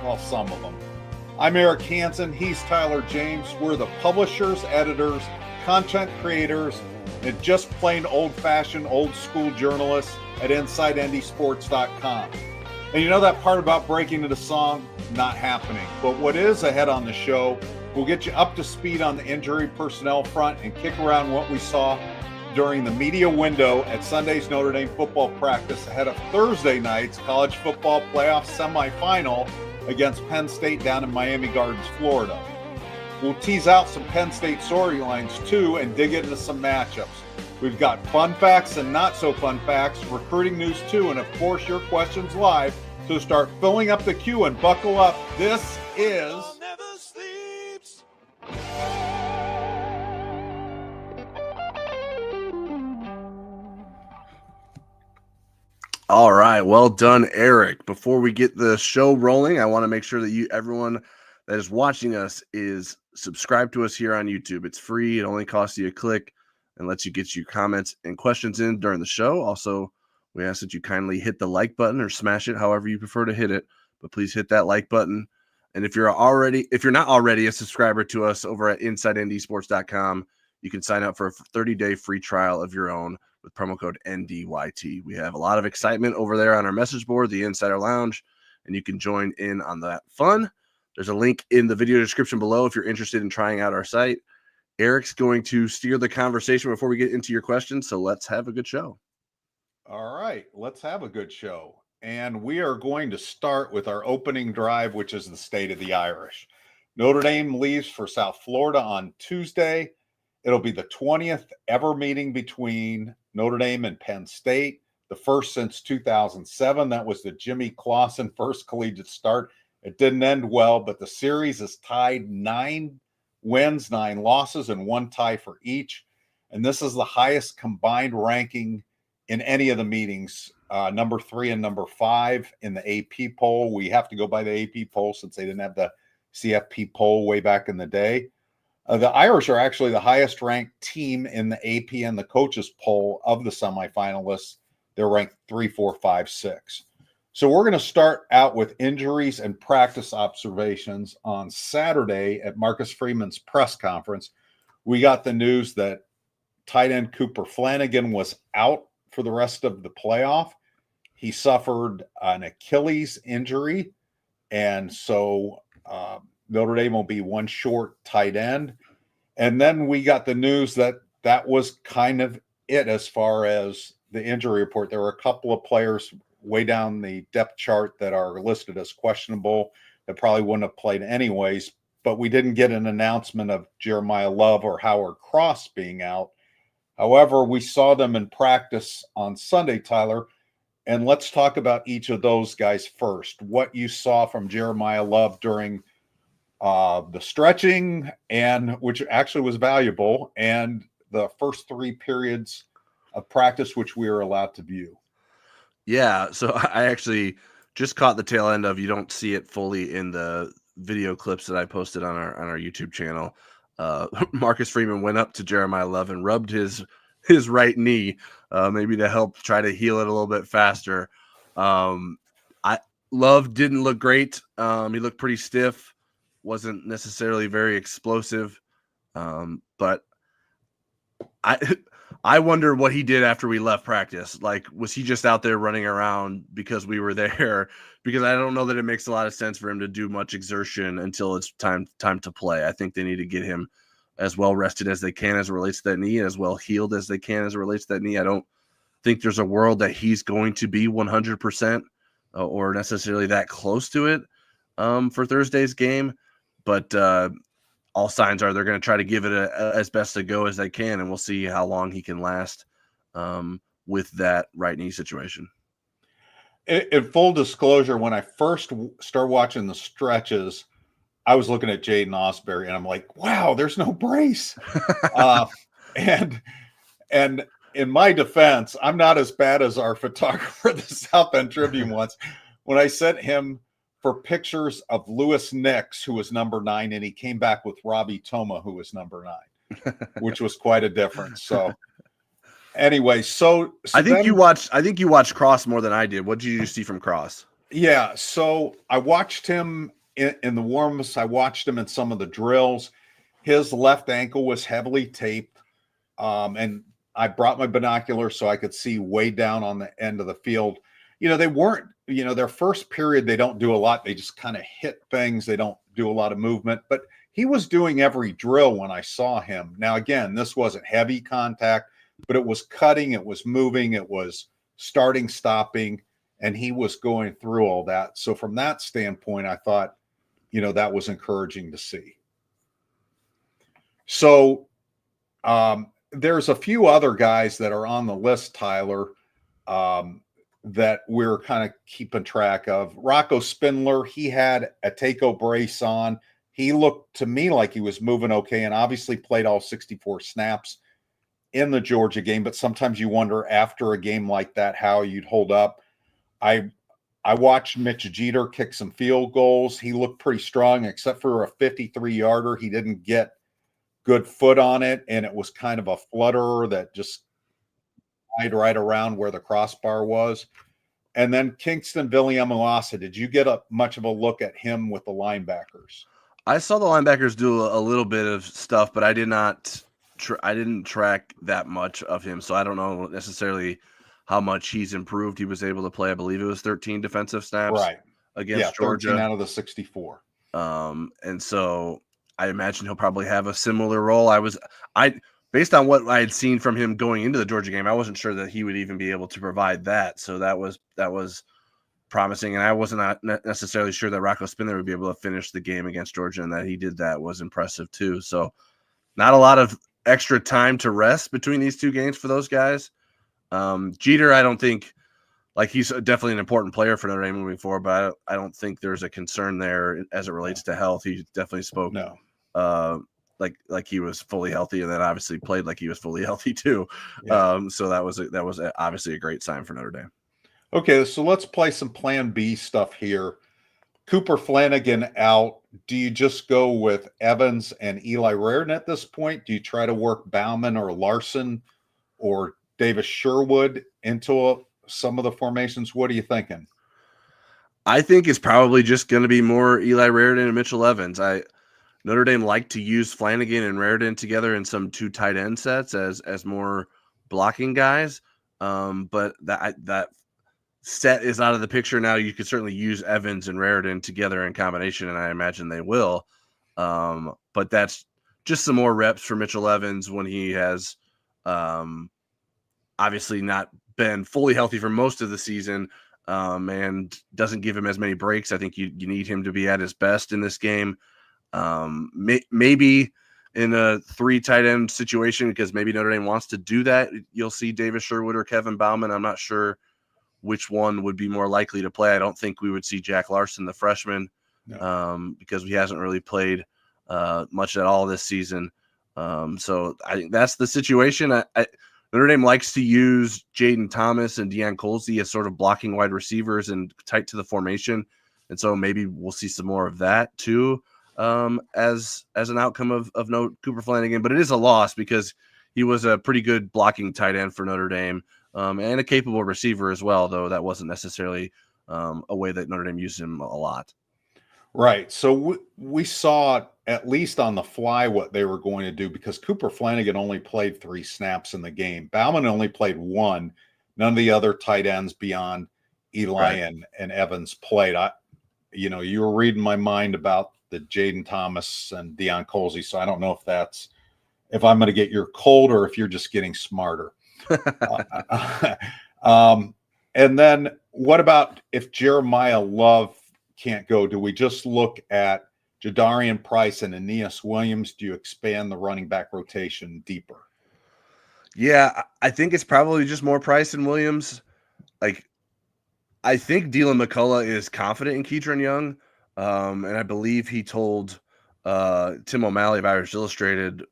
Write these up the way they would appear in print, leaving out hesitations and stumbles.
Well, some of them. I'm Eric Hansen. He's Tyler James. We're the publishers, editors, content creators, and just plain old-fashioned, old-school journalists at InsideNDSports.com. And you know that part about breaking into song? Not happening. But what is ahead on the show, we'll get you up to speed on the injury personnel front and kick around what we saw during the media window at Sunday's Notre Dame football practice ahead of Thursday night's college football playoff semifinal against Penn State down in Miami Gardens, Florida. We'll tease out some Penn State storylines too and dig into some matchups. We've got fun facts and not so fun facts, recruiting news too, and of course your questions live. So start filling up the queue and buckle up. This is All right. Well done, Eric. Before we get the show rolling, I want to make sure that everyone that is watching us is subscribed to us here on YouTube. It's free. It only costs you a click and lets you get your comments and questions in during the show. Also, we ask that you kindly hit the like button or smash it, however you prefer to hit it, but please hit that like button. And if you're not already a subscriber to us over at InsideNDSports.com, you can sign up for a 30-day free trial of your own with promo code NDYT. We have a lot of excitement over there on our message board, the Insider Lounge, and you can join in on that fun. There's a link in the video description below if you're interested in trying out our site. Eric's going to steer the conversation before we get into your questions, so let's have a good show. All right, let's have a good show. And we are going to start with our opening drive, which is the State of the Irish. Notre Dame leaves for South Florida on Tuesday. It'll be the 20th ever meeting between Notre Dame and Penn State, the first since 2007. That was the Jimmy Clausen first collegiate start. It didn't end well, but the series is tied 9 wins, 9 losses, and 1 tie for each. And this is the highest combined ranking in any of the meetings, number 3 and number 5 in the AP poll. We have to go by the AP poll since they didn't have the CFP poll way back in the day. The Irish are actually the highest ranked team in the AP and the coaches poll of the semifinalists. They're ranked 3, 4, 5, 6. So we're going to start out with injuries and practice observations. On Saturday at Marcus Freeman's press conference, we got the news that tight end Cooper Flanagan was out for the rest of the playoff. He suffered an Achilles injury, and so Notre Dame will be 1 short tight end. And then we got the news that that was kind of it as far as the injury report. There were a couple of players way down the depth chart that are listed as questionable that probably wouldn't have played anyways, but we didn't get an announcement of Jeremiah Love or Howard Cross being out. However, we saw them in practice on Sunday, Tyler, and let's talk about each of those guys first. What you saw from Jeremiah Love during the stretching, and which actually was valuable, and the first 3 periods of practice, which we were allowed to view. Yeah, so I actually just caught the tail end of. You don't see it fully in the video clips that I posted on our YouTube channel. Marcus Freeman went up to Jeremiah Love and rubbed his right knee, maybe to help try to heal it a little bit faster. Love didn't look great. He looked pretty stiff. Wasn't necessarily very explosive, but I wonder what he did after we left practice. Like, was he just out there running around because we were there? Because I don't know that it makes a lot of sense for him to do much exertion until it's time to play. I think they need to get him as well rested as they can as it relates to that knee, as well healed as they can as it relates to that knee. I don't think there's a world that he's going to be 100% or necessarily that close to it for Thursday's game. But all signs are they're going to try to give it as best a go as they can, and we'll see how long he can last with that right knee situation. In full disclosure, when I first started watching the stretches, I was looking at Jaden Osbury, and I'm like, wow, there's no brace. And in my defense, I'm not as bad as our photographer, the South End Tribune once, when I sent him for pictures of Lewis Nix, who was number 9, and he came back with Robbie Toma, who was number 9, which was quite a difference. So anyway, so I think you watched Cross more than I did. What did you see from Cross? Yeah, so I watched him in the warm-ups. I watched him in some of the drills. His left ankle was heavily taped, and I brought my binoculars so I could see way down on the end of the field. They weren't, their first period, they don't do a lot. They just kind of hit things. They don't do a lot of movement, but he was doing every drill when I saw him. Now, again, this wasn't heavy contact, but it was cutting, it was moving, it was starting, stopping, and he was going through all that. So from that standpoint, I thought, that was encouraging to see. So there's a few other guys that are on the list, Tyler, that we're kind of keeping track of. Rocco Spindler, he had a Takeo brace on. He looked to me like he was moving okay, and obviously played all 64 snaps in the Georgia game. But sometimes you wonder after a game like that how you'd hold up. I watched Mitch Jeter kick some field goals. He looked pretty strong, except for a 53-yarder. He didn't get good foot on it, and it was kind of a flutterer that just right around where the crossbar was. And then Kingston Viliamuasa, did you get much of a look at him with the linebackers? I saw the linebackers do a little bit of stuff, but I did not. I didn't track that much of him, so I don't know necessarily how much he's improved. He was able to play, I believe it was 13 defensive snaps against Georgia. 13 out of the 64. And so I imagine he'll probably have a similar role. Based on what I had seen from him going into the Georgia game, I wasn't sure that he would even be able to provide that. So that was promising. And I wasn't necessarily sure that Rocco Spindler would be able to finish the game against Georgia, and that he did that was impressive too. So not a lot of extra time to rest between these two games for those guys. Jeter, I don't think, like, he's definitely an important player for Notre Dame moving forward, but I don't think there's a concern there as it relates to health. He definitely spoke like he was fully healthy, and then obviously played like he was fully healthy too. Yeah. So that was obviously a great sign for Notre Dame. Okay, so let's play some Plan B stuff here. Cooper Flanagan out. Do you just go with Evans and Eli Raridon at this point? Do you try to work Bauman or Larson or Davis Sherwood into some of the formations? What are you thinking? I think it's probably just going to be more Eli Raridon and Mitchell Evans. Notre Dame liked to use Flanagan and Raridon together in some 2 tight end sets as more blocking guys. But that set is out of the picture now. You could certainly use Evans and Raridon together in combination, and I imagine they will. But that's just some more reps for Mitchell Evans when he has obviously not been fully healthy for most of the season, and doesn't give him as many breaks. I think you need him to be at his best in this game. Maybe in a 3 tight end situation, because maybe Notre Dame wants to do that, you'll see Davis Sherwood or Kevin Bauman. I'm not sure which one would be more likely to play. I don't think we would see Jack Larson, the freshman, because he hasn't really played much at all this season. So I think that's the situation. Notre Dame likes to use Jaden Thomas and Deion Colsey as sort of blocking wide receivers and tight to the formation. And so maybe we'll see some more of that too, as an outcome of no Cooper Flanagan. But it is a loss because he was a pretty good blocking tight end for Notre Dame, and a capable receiver as well, though that wasn't necessarily a way that Notre Dame used him a lot. Right. So we saw at least on the fly what they were going to do, because Cooper Flanagan only played 3 snaps in the game. Bauman only played 1. None of the other tight ends beyond Eli and Evans played. You were reading my mind about the Jaden Thomas and Deion Colsey, so I don't know if I'm going to get your cold or if you're just getting smarter. And then what about if Jeremiah Love can't go? Do we just look at Jadarian Price and Aeneas Williams? Do you expand the running back rotation deeper? Yeah, I think it's probably just more Price and Williams. Like, I think Dylan McCullough is confident in Keatron Young, and I believe he told Tim O'Malley of Irish Illustrated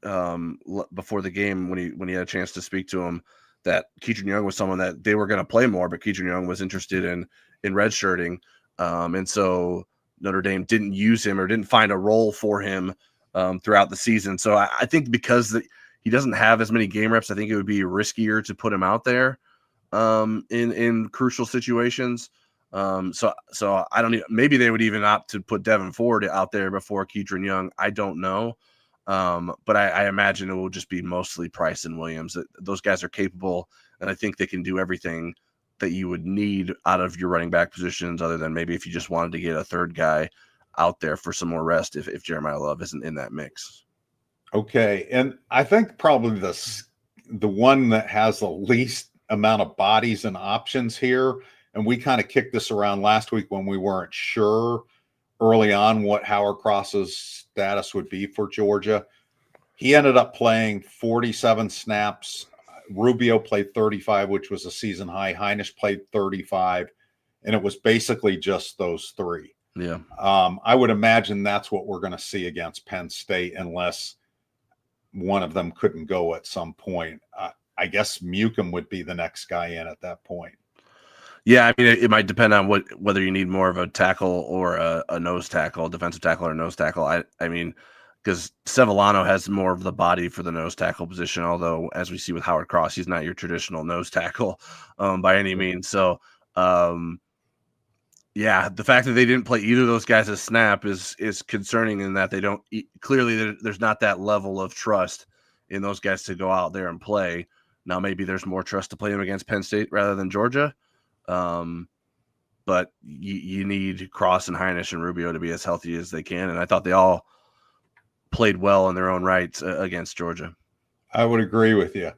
before the game when he had a chance to speak to him that Keatron Young was someone that they were going to play more, but Keatron Young was interested in redshirting. And so Notre Dame didn't use him or didn't find a role for him throughout the season. So I think because he doesn't have as many game reps, I think it would be riskier to put him out there in crucial situations. So I don't even, maybe they would even opt to put Devin Ford out there before Keidron Young. I don't know. But I imagine it will just be mostly Price and Williams. Those guys are capable, and I think they can do everything that you would need out of your running back positions, other than maybe if you just wanted to get a third guy out there for some more rest if Jeremiah Love isn't in that mix. Okay. And I think probably the one that has the least amount of bodies and options here, and we kind of kicked this around last week when we weren't sure early on what Howard Cross's status would be for Georgia. He ended up playing 47 snaps. Rubio played 35, which was a season high. Hinish played 35, and it was basically just those three. Yeah. I would imagine that's what we're going to see against Penn State unless one of them couldn't go at some point. I guess Mucom would be the next guy in at that point. Yeah, I mean, it might depend on whether you need more of a tackle or a nose tackle, defensive tackle or nose tackle. I mean, because Sevillano has more of the body for the nose tackle position, although as we see with Howard Cross, he's not your traditional nose tackle by any means. So, yeah, the fact that they didn't play either of those guys a snap is concerning in that they don't clearly there's not that level of trust in those guys to go out there and play. Now maybe there's more trust to play them against Penn State rather than Georgia. But you need Cross and Hinish and Rubio to be as healthy as they can. And I thought they all played well in their own rights against Georgia. I would agree with you.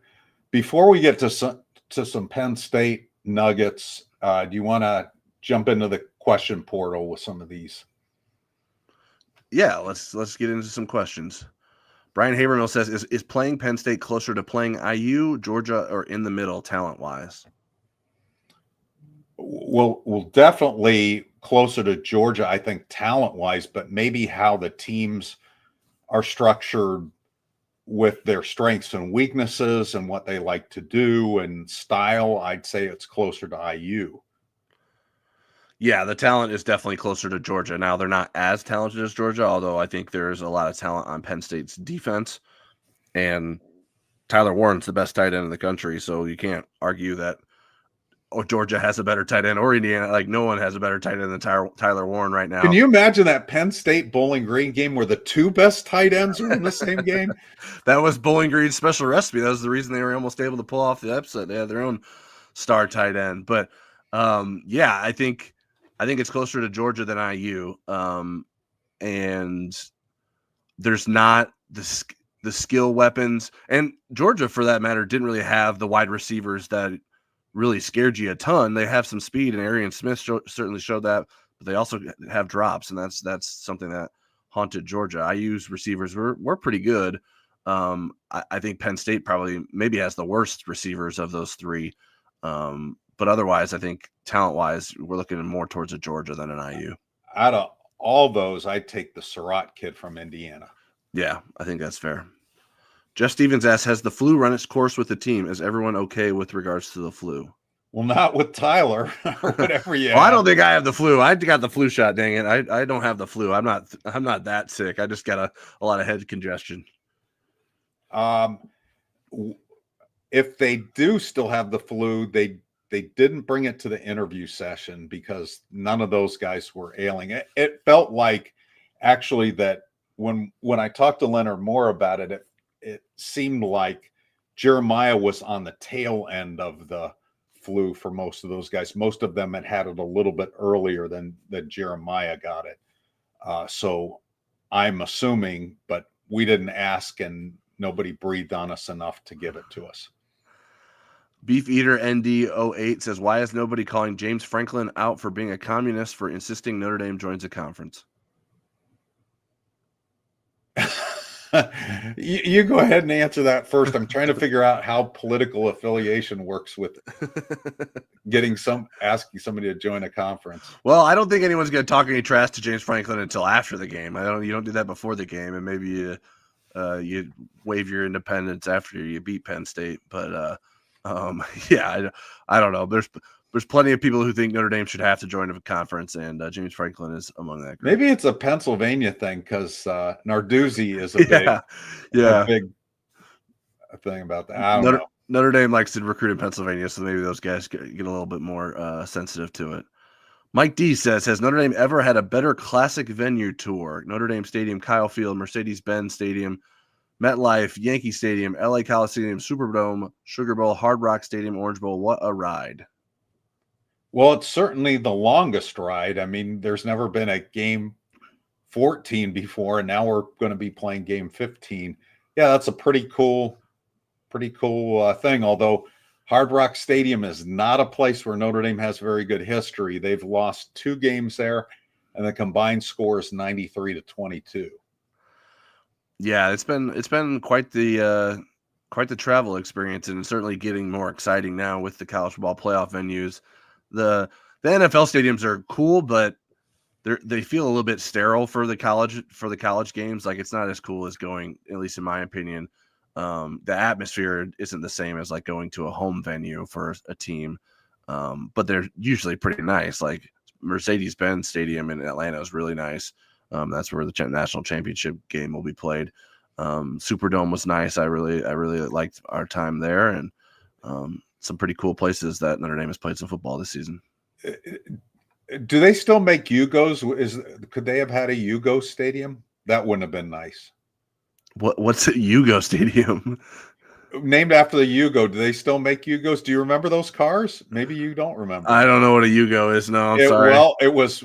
Before we get to some Penn State nuggets, do you want to jump into the question portal with some of these? Yeah, let's get into some questions. Brian Habermill says, is playing Penn State closer to playing IU, Georgia, or in the middle talent-wise? Well, definitely closer to Georgia, I think, talent-wise, but maybe how the teams are structured with their strengths and weaknesses and what they like to do and style, I'd say it's closer to IU. Yeah, the talent is definitely closer to Georgia. Now, they're not as talented as Georgia, although I think there's a lot of talent on Penn State's defense. And Tyler Warren's the best tight end in the country, so you can't argue that Georgia has a better tight end or Indiana. Like, no one has a better tight end than Tyler Warren right now. Can you imagine that Penn State Bowling Green game where the two best tight ends were in the same game? That was Bowling Green's special recipe. That was the reason they were almost able to pull off the upset. They had their own star tight end. But, yeah, I think it's closer to Georgia than IU. And there's not the skill weapons. And Georgia, for that matter, didn't really have the wide receivers that really scared you a ton. They have some speed, and Arian Smith certainly showed that, but they also have drops, and that's something that haunted Georgia. IU's receivers were pretty good. I think Penn State probably maybe has the worst receivers of those three. But otherwise, I think talent-wise, we're looking more towards a Georgia than an IU. Out of all those, I'd take the Surratt kid from Indiana. Yeah, I think that's fair. Jeff Stevens asks, has the flu run its course with the team? Is everyone okay with regards to the flu? Well, not with Tyler or whatever you Well, I don't think I have the flu. I got the flu shot, dang it. I don't have the flu. I'm not that sick. I just got a lot of head congestion. If they do still have the flu, they didn't bring it to the interview session because none of those guys were ailing. It felt like actually that when I talked to Leonard Moore about it, it seemed like Jeremiah was on the tail end of the flu for most of those guys. Most of them had it a little bit earlier than Jeremiah got it. So I'm assuming, but we didn't ask and nobody breathed on us enough to give it to us. Beef Eater ND08 says, why is nobody calling James Franklin out for being a communist for insisting Notre Dame joins a conference? You go ahead and answer that first. I'm trying to figure out how political affiliation works with asking somebody to join a conference. Well, I don't think anyone's going to talk any trash to James Franklin until after the game. You don't do that before the game, and maybe you waive your independence after you beat Penn State. But yeah, I don't know. There's plenty of people who think Notre Dame should have to join a conference, and James Franklin is among that group. Maybe it's a Pennsylvania thing because Narduzzi is a big thing about that. I don't know. Notre Dame likes to recruit in Pennsylvania, so maybe those guys get a little bit more sensitive to it. Mike D says, has Notre Dame ever had a better classic venue tour? Notre Dame Stadium, Kyle Field, Mercedes-Benz Stadium, MetLife, Yankee Stadium, LA Coliseum, Superdome, Sugar Bowl, Hard Rock Stadium, Orange Bowl. What a ride. Well, it's certainly the longest ride. I mean, there's never been a game 14 before, and now we're going to be playing game 15. Yeah, that's a pretty cool thing. Although Hard Rock Stadium is not a place where Notre Dame has very good history. They've lost 2 games there, and the combined score is 93-22. Yeah, it's been quite the travel experience, and certainly getting more exciting now with the college football playoff venues. The NFL stadiums are cool, but they feel a little bit sterile for the college games. Like, it's not as cool as going, at least in my opinion. The atmosphere isn't the same as like going to a home venue for a team, but they're usually pretty nice. Like Mercedes-Benz Stadium in Atlanta is really nice. That's where the national championship game will be played. Superdome was nice. I really liked our time there, and some pretty cool places that Notre Dame has played some football this season. Do they still make Yugos? Could they have had a Yugo stadium? That wouldn't have been nice. What's a Yugo Stadium? Named after the Yugo. Do they still make Yugos? Do you remember those cars? Maybe you don't remember. I don't know what a Yugo is. No, I'm sorry. Well, it was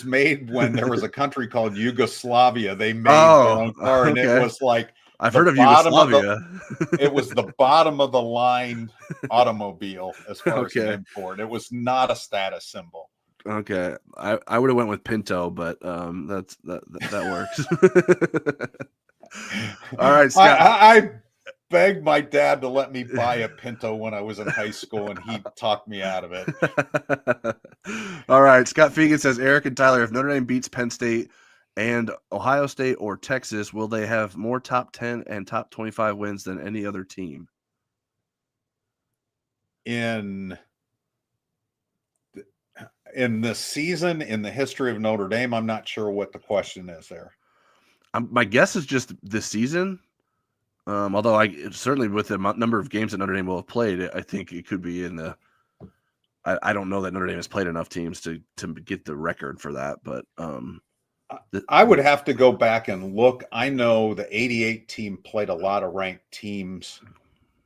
made when there was a country called Yugoslavia. They made their own car, and it was like I've heard of Yugoslavia. It was the bottom of the line automobile as far as an import. It was not a status symbol. Okay, I would have went with Pinto, but that works. All right, Scott. I begged my dad to let me buy a Pinto when I was in high school, and he talked me out of it. All right, Scott Fegan says, Eric and Tyler, if Notre Dame beats Penn State and Ohio State or Texas, will they have more top 10 and top 25 wins than any other team? In this season, in the history of Notre Dame, I'm not sure what the question is there. My guess is just this season. Although I certainly, with the number of games that Notre Dame will have played, I think it could be in the. I don't know that Notre Dame has played enough teams to get the record for that, but I would have to go back and look. I know the '88 team played a lot of ranked teams,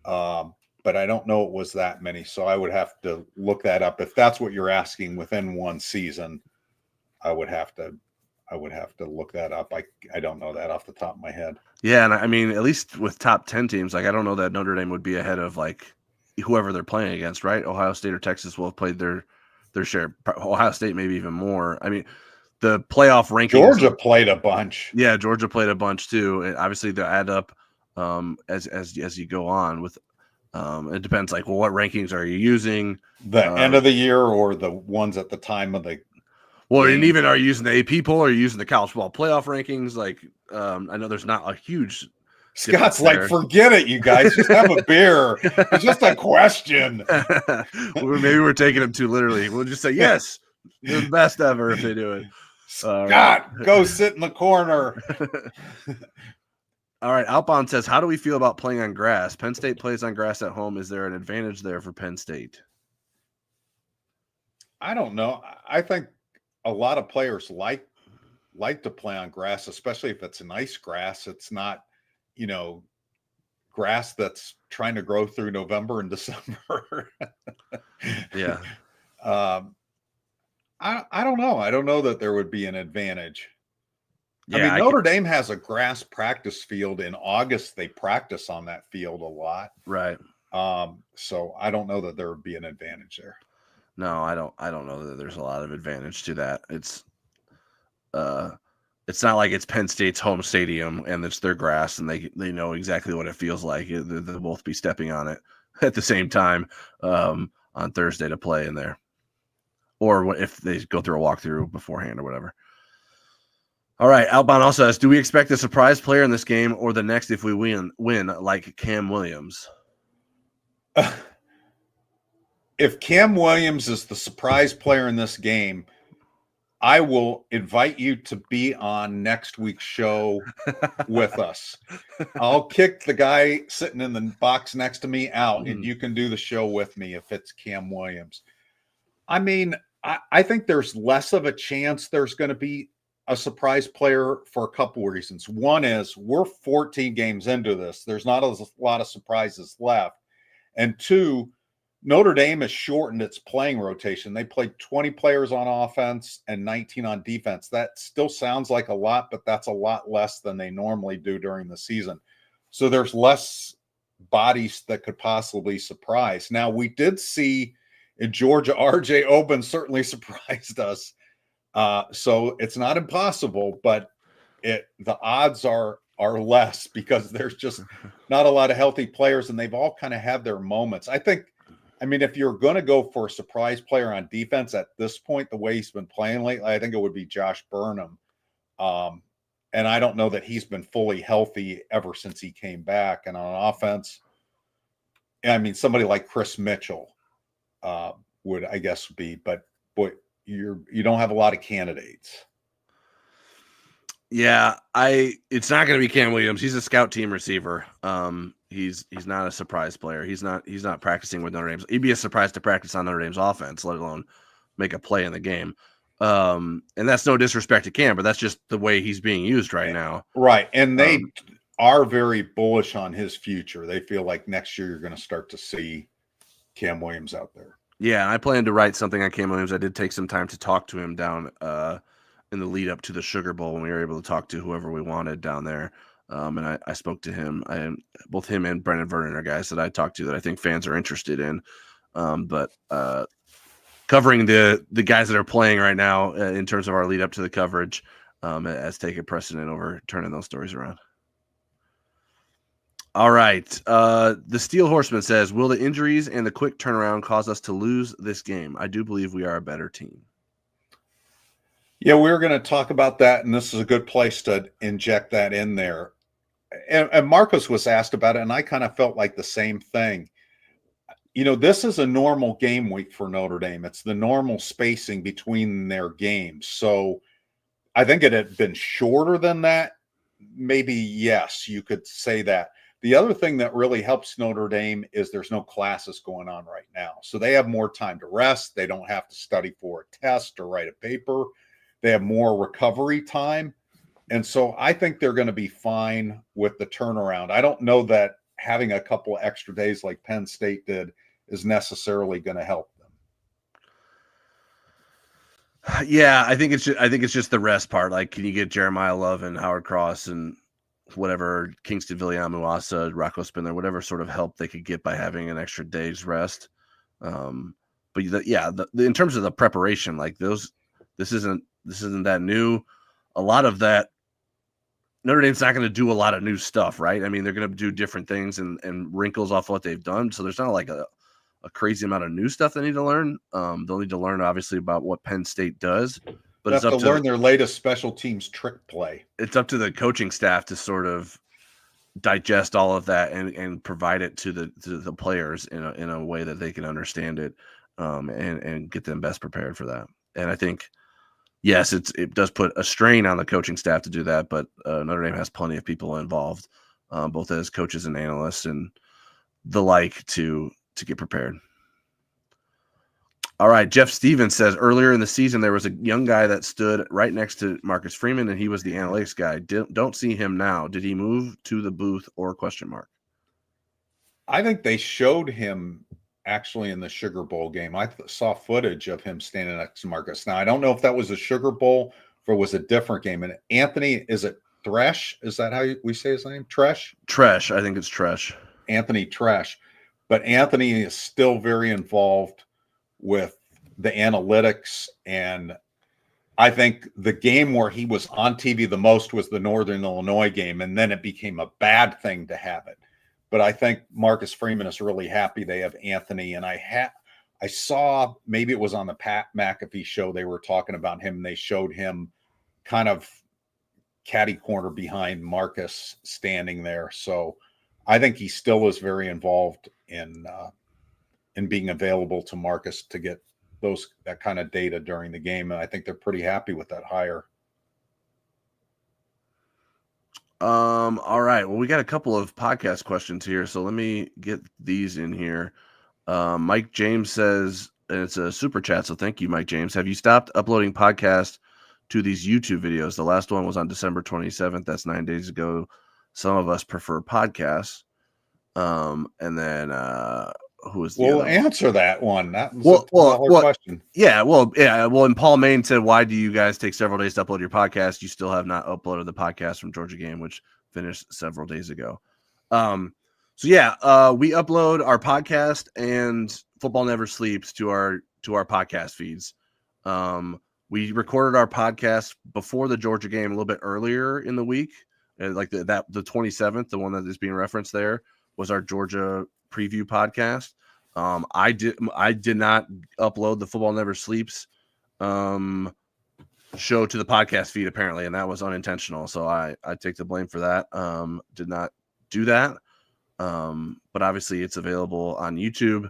but I don't know it was that many. So I would have to look that up. If that's what you're asking within one season, I would have to look that up. I don't know that off the top of my head. Yeah, and I mean, at least with top 10 teams, like I don't know that Notre Dame would be ahead of like whoever they're playing against, right? Ohio State or Texas will have played their share. Ohio State maybe even more. I mean, the playoff rankings. Georgia played a bunch. Yeah, Georgia played a bunch too. And obviously, they add up as you go on with. It depends, like, well, what rankings are you using? The end of the year or the ones at the time of the. Well, and even are you using the AP poll? Or are you using the college football playoff rankings? Like, I know there's not a huge. Scott's like, forget it, you guys. Just have a beer. It's just a question. Maybe we're taking them too literally. We'll just say, yes, they're the best ever if they do it. Scott, go sit in the corner. All right. Outbound says, how do we feel about playing on grass? Penn State plays on grass at home. Is there an advantage there for Penn State? I don't know. I think a lot of players like to play on grass, especially if it's nice grass. It's not, grass that's trying to grow through November and December. Yeah. I don't know. I don't know that there would be an advantage. Yeah, I mean, Notre Dame has a grass practice field. In August, they practice on that field a lot. Right. So I don't know that there would be an advantage there. No, I don't know that there's a lot of advantage to that. It's not like it's Penn State's home stadium and it's their grass and they know exactly what it feels like. They'll both be stepping on it at the same time on Thursday to play in there, or if they go through a walkthrough beforehand or whatever. All right, Outbound also asks, do we expect a surprise player in this game or the next if we win like Cam Williams? If Cam Williams is the surprise player in this game, I will invite you to be on next week's show with us. I'll kick the guy sitting in the box next to me out, and you can do the show with me if it's Cam Williams. I mean, I think there's less of a chance there's going to be a surprise player for a couple of reasons. One is we're 14 games into this. There's not a lot of surprises left. And two, Notre Dame has shortened its playing rotation. They played 20 players on offense and 19 on defense. That still sounds like a lot, but that's a lot less than they normally do during the season. So there's less bodies that could possibly surprise. Now, we did see in Georgia, RJ Oben certainly surprised us. So it's not impossible, but the odds are less because there's just not a lot of healthy players, and they've all kind of had their moments. I mean, if you're going to go for a surprise player on defense at this point, the way he's been playing lately, I think it would be Josh Burnham. And I don't know that he's been fully healthy ever since he came back. And on offense, I mean, somebody like Chris Mitchell would, I guess, be, but boy, you don't have a lot of candidates. Yeah, it's not going to be Cam Williams. He's a scout team receiver. He's not a surprise player. He's not practicing with Notre Dame. He'd be a surprise to practice on Notre Dame's offense, let alone make a play in the game. And that's no disrespect to Cam, but that's just the way he's being used right now. Right. And they are very bullish on his future. They feel like next year you're going to start to see Cam Williams out there. Yeah, I plan to write something on Cam Williams. I did take some time to talk to him down in the lead up to the Sugar Bowl when we were able to talk to whoever we wanted down there. And I spoke to him. Both him and Brendan Vernon are guys that I talked to that I think fans are interested in. But covering the guys that are playing right now in terms of our lead up to the coverage has taken precedent over turning those stories around. All right. The Steel Horseman says, will the injuries and the quick turnaround cause us to lose this game? I do believe we are a better team. Yeah, we were going to talk about that, and this is a good place to inject that in there. And Marcus was asked about it, and I kind of felt like the same thing. You know, this is a normal game week for Notre Dame. It's the normal spacing between their games. So I think it had been shorter than that. Maybe, yes, you could say that. The other thing that really helps Notre Dame is there's no classes going on right now. So they have more time to rest. They don't have to study for a test or write a paper. They have more recovery time. And so I think they're going to be fine with the turnaround. I don't know that having a couple extra days like Penn State did is necessarily going to help them. Yeah, I think it's just the rest part. Like, can you get Jeremiah Love and Howard Cross and whatever, Kingston Viliamuasa, Rocco Spindler, whatever sort of help they could get by having an extra day's rest. But in terms of the preparation, like this isn't that new. A lot of that, Notre Dame's not going to do a lot of new stuff, right? I mean, they're going to do different things and wrinkles off what they've done. So there's not like a crazy amount of new stuff they need to learn. They'll need to learn, obviously, about what Penn State does. But it's up to learn their latest special teams trick play. It's up to the coaching staff to sort of digest all of that and provide it to the players in a way that they can understand it and get them best prepared for that. And I think, yes, it does put a strain on the coaching staff to do that, but Notre Dame has plenty of people involved, both as coaches and analysts and the like, to get prepared. All right, Jeff Stevens says, earlier in the season, there was a young guy that stood right next to Marcus Freeman, and he was the analytics guy. Don't see him now. Did he move to the booth or ? I think they showed him actually in the Sugar Bowl game. I saw footage of him standing next to Marcus. Now, I don't know if that was a Sugar Bowl or was a different game. And Anthony, is it Thresh? Is that how we say his name? Tresh? Tresh. I think it's Tresh. Anthony Tresh. But Anthony is still very involved with the analytics. And I think the game where he was on TV the most was the Northern Illinois game. And then it became a bad thing to have it. But I think Marcus Freeman is really happy they have Anthony. And I saw, maybe it was on the Pat McAfee show, they were talking about him. And they showed him kind of catty corner behind Marcus standing there. So I think he still is very involved in being available to Marcus to get that kind of data during the game. And I think they're pretty happy with that hire. All right. Well, we got a couple of podcast questions here, so let me get these in here. Mike James says, and it's a super chat. So thank you, Mike James. Have you stopped uploading podcasts to these YouTube videos? The last one was on December 27th. That's 9 days ago. Some of us prefer podcasts. And then who was the We'll other answer that one. That was Well, a $2 question. Yeah. Well, and Paul Main said, why do you guys take several days to upload your podcast? You still have not uploaded the podcast from Georgia game, which finished several days ago. We upload our podcast and Football Never Sleeps to our podcast feeds. We recorded our podcast before the Georgia game a little bit earlier in the week, like the 27th, the one that is being referenced there was our Georgia preview podcast. I did not upload the Football Never Sleeps show to the podcast feed apparently, and that was unintentional. So I take the blame for that. Did not do that. But obviously it's available on YouTube.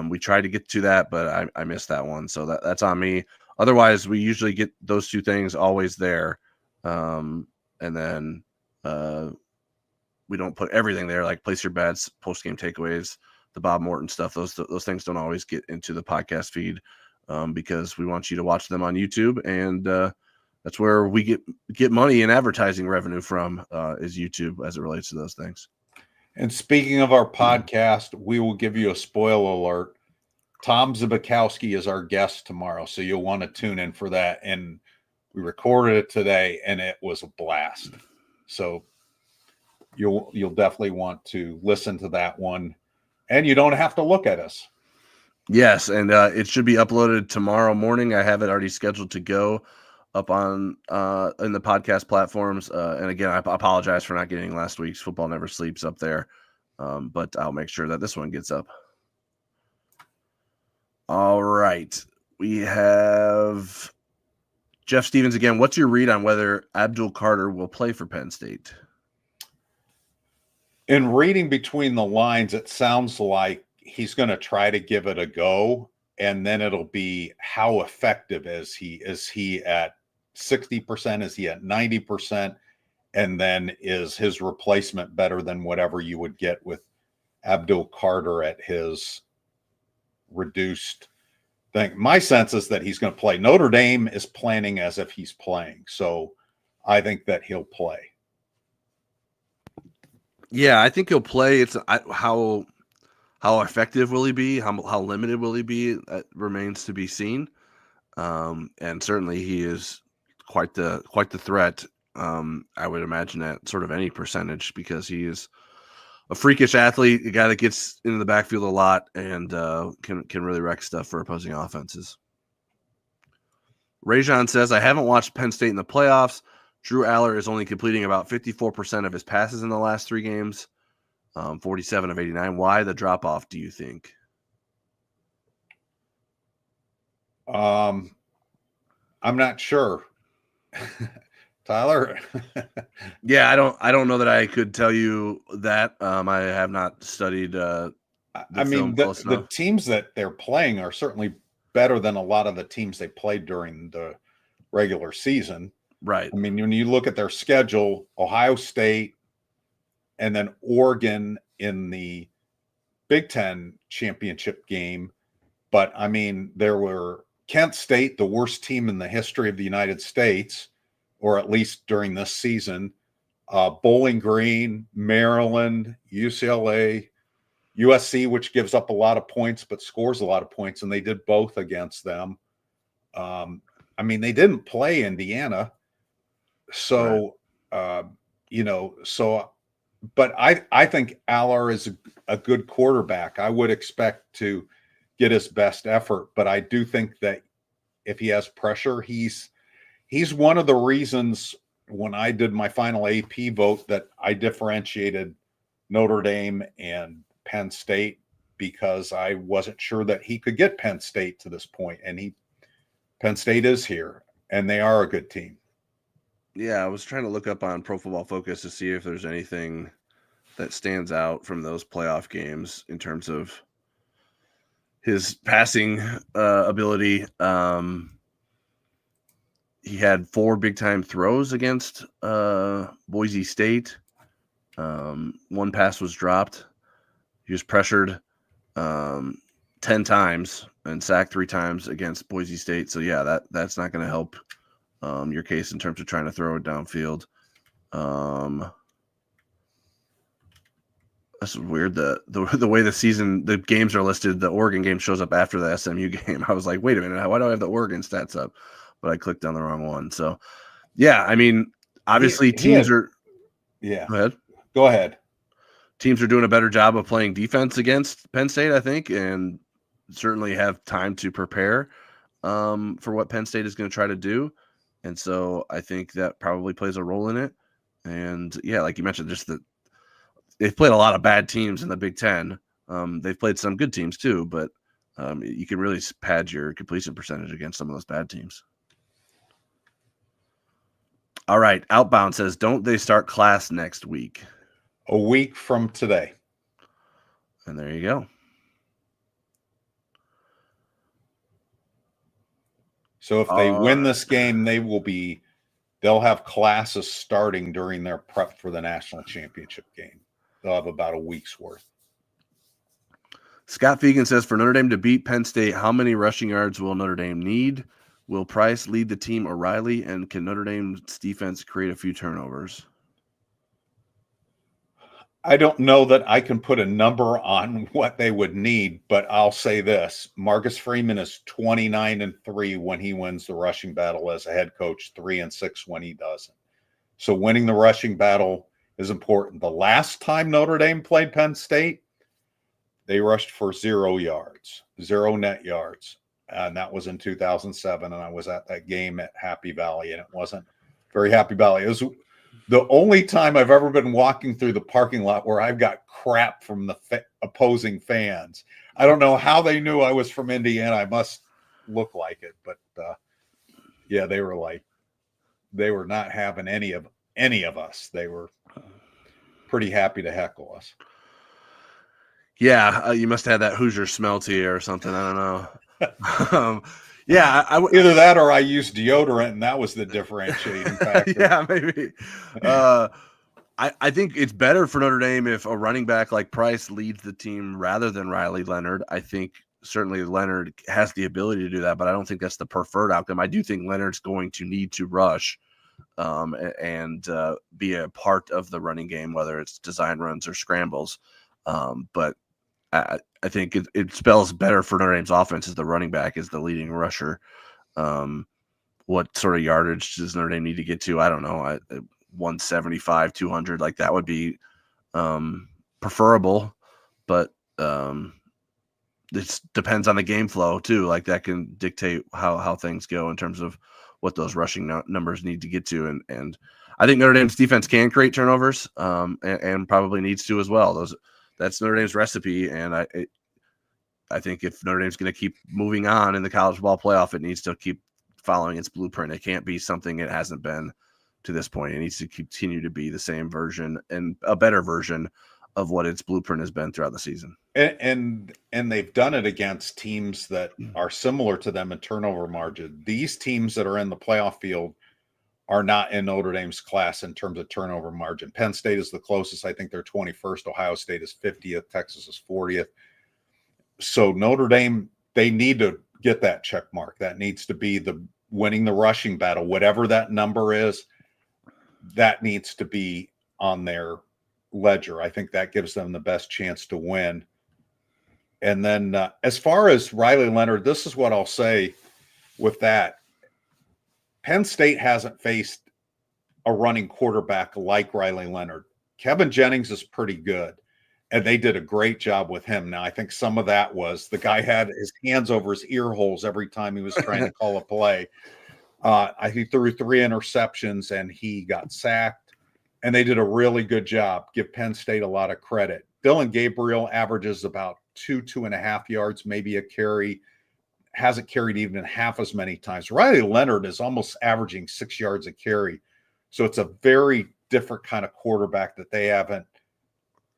We tried to get to that, but I missed that one. So that's on me. Otherwise, we usually get those two things always there. And then we don't put everything there, like place your bets, post-game takeaways, the Bob Morton stuff. Those things don't always get into the podcast feed because we want you to watch them on YouTube. And that's where we get money and advertising revenue from is YouTube as it relates to those things. And speaking of our podcast, we will give you a spoiler alert. Tom Zbikowski is our guest tomorrow, so you'll want to tune in for that. And we recorded it today, and it was a blast. So you'll definitely want to listen to that one, and you don't have to look at us. Yes, and it should be uploaded tomorrow morning. I have it already scheduled to go up on in the podcast platforms. And again, I apologize for not getting last week's Football Never Sleeps up there, but I'll make sure that this one gets up. All right, we have Jeff Stevens again. What's your read on whether Abdul Carter will play for Penn State? In reading between the lines, it sounds like he's going to try to give it a go, and then it'll be how effective is he? Is he at 60%? Is he at 90%? And then is his replacement better than whatever you would get with Abdul Carter at his reduced thing? My sense is that he's going to play. Notre Dame is planning as if he's playing, so I think that he'll play. Yeah, I think he'll play. It's how effective will he be? How limited will he be? That remains to be seen. And certainly he is quite the threat. I would imagine at sort of any percentage because he is a freakish athlete, a guy that gets into the backfield a lot and can really wreck stuff for opposing offenses. Rajon says, I haven't watched Penn State in the playoffs. Drew Aller is only completing about 54% of his passes in the last 3 games, 47 of 89. Why the drop-off, do you think? I'm not sure. Tyler? Yeah, I don't know that I could tell you that. I have not studied the teams that they're playing are certainly better than a lot of the teams they played during the regular season. Right. I mean, when you look at their schedule, Ohio State and then Oregon in the Big Ten championship game. But, I mean, there were Kent State, the worst team in the history of the United States, or at least during this season, Bowling Green, Maryland, UCLA, USC, which gives up a lot of points but scores a lot of points, and they did both against them. I mean, they didn't play Indiana. So, right. But I think Aller is a good quarterback. I would expect to get his best effort, but I do think that if he has pressure, he's one of the reasons when I did my final AP vote that I differentiated Notre Dame and Penn State because I wasn't sure that he could get Penn State to this point, and Penn State is here, and they are a good team. Yeah, I was trying to look up on Pro Football Focus to see if there's anything that stands out from those playoff games in terms of his passing ability. He had 4 big-time throws against Boise State. 1 pass was dropped. He was pressured 10 times and sacked 3 times against Boise State. So yeah, that's not going to help your case in terms of trying to throw it downfield. This is weird. The way the games are listed, the Oregon game shows up after the SMU game. I was like, wait a minute, why do I have the Oregon stats up? But I clicked on the wrong one. So yeah, I mean, obviously teams are. Yeah. Go ahead. Go ahead. Teams are doing a better job of playing defense against Penn State, I think, and certainly have time to prepare for what Penn State is going to try to do. And so I think that probably plays a role in it. And yeah, like you mentioned, just that they've played a lot of bad teams in the Big Ten. They've played some good teams too, but you can really pad your completion percentage against some of those bad teams. All right. Outbound says, don't they start class next week? A week from today. And there you go. So if they win this game, they'll have classes starting during their prep for the national championship game. They'll have about a week's worth. Scott Fegan says, for Notre Dame to beat Penn State, how many rushing yards will Notre Dame need? Will Price lead the team O'Reilly? And can Notre Dame's defense create a few turnovers? I don't know that I can put a number on what they would need, but I'll say this. Marcus Freeman is 29-3 when he wins the rushing battle as a head coach, 3-6 when he doesn't. So winning the rushing battle is important. The last time Notre Dame played Penn State, they rushed for 0 yards, 0 net yards. And that was in 2007. And I was at that game at Happy Valley, and it wasn't very Happy Valley. It was the only time I've ever been walking through the parking lot where I've got crap from the opposing fans. I don't know how they knew I was from Indiana. I must look like it, but yeah, they were not having any of us. They were pretty happy to heckle us. Yeah, you must have that Hoosier smell to you or something. I don't know. Yeah, either that or I used deodorant, and that was the differentiating factor. Yeah, maybe. I think it's better for Notre Dame if a running back like Price leads the team rather than Riley Leonard. I think certainly Leonard has the ability to do that, but I don't think that's the preferred outcome. I do think Leonard's going to need to rush and be a part of the running game, whether it's design runs or scrambles. But I think it spells better for Notre Dame's offense as the running back is the leading rusher. What sort of yardage does Notre Dame need to get to? I don't know. 175, 200, like that would be preferable, but it depends on the game flow too. Like that can dictate how things go in terms of what those rushing numbers need to get to. And I think Notre Dame's defense can create turnovers and probably needs to as well. That's Notre Dame's recipe. And I think if Notre Dame's going to keep moving on in the college ball playoff, it needs to keep following its blueprint. It can't be something it hasn't been to this point. It needs to continue to be the same version and a better version of what its blueprint has been throughout the season. And they've done it against teams that are similar to them in turnover margin. These teams that are in the playoff field are not in Notre Dame's class in terms of turnover margin. Penn State is the closest. I think they're 21st. Ohio State is 50th. Texas is 40th. So Notre Dame, they need to get that check mark. That needs to be the winning the rushing battle, whatever that number is. That needs to be on their ledger. I think that gives them the best chance to win. And then as far as Riley Leonard, this is what I'll say with that. Penn State hasn't faced a running quarterback like Riley Leonard. Kevin Jennings is pretty good, and they did a great job with him. Now, I think some of that was the guy had his hands over his ear holes every time he was trying to call a play. He threw 3 interceptions, and he got sacked, and they did a really good job. Give Penn State a lot of credit. Dylan Gabriel averages about 2.5 yards, maybe a carry. Hasn't carried even half as many times. Riley Leonard is almost averaging 6 yards a carry. So it's a very different kind of quarterback that they haven't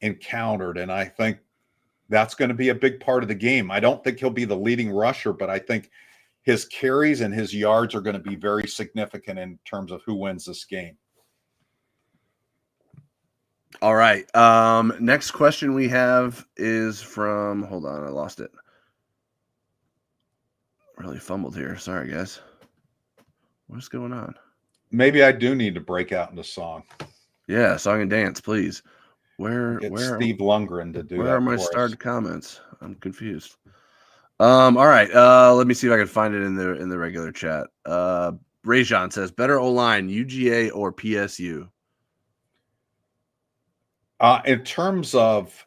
encountered. And I think that's going to be a big part of the game. I don't think he'll be the leading rusher, but I think his carries and his yards are going to be very significant in terms of who wins this game. All right. Next question we have is from, hold on, I lost it. Really fumbled here. Sorry, guys. What's going on? Maybe I do need to break out into song. Yeah, song and dance, please. Where Steve Lundgren to do where that are my for starred us. comments? I'm confused. All right. Let me see if I can find it in the regular chat. Rajon says better O-line, UGA or PSU? In terms of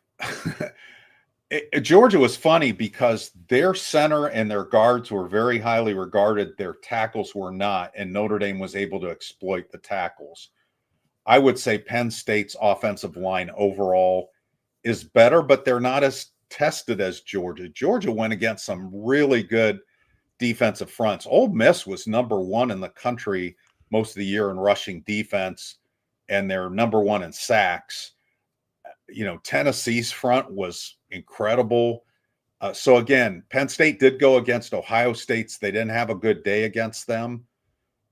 Georgia was funny because their center and their guards were very highly regarded. Their tackles were not, and Notre Dame was able to exploit the tackles. I would say Penn State's offensive line overall is better, but they're not as tested as Georgia. Georgia went against some really good defensive fronts. Ole Miss was number one in the country most of the year in rushing defense, and they're number one in sacks. Tennessee's front was incredible. So again, Penn State did go against Ohio State's. They didn't have a good day against them.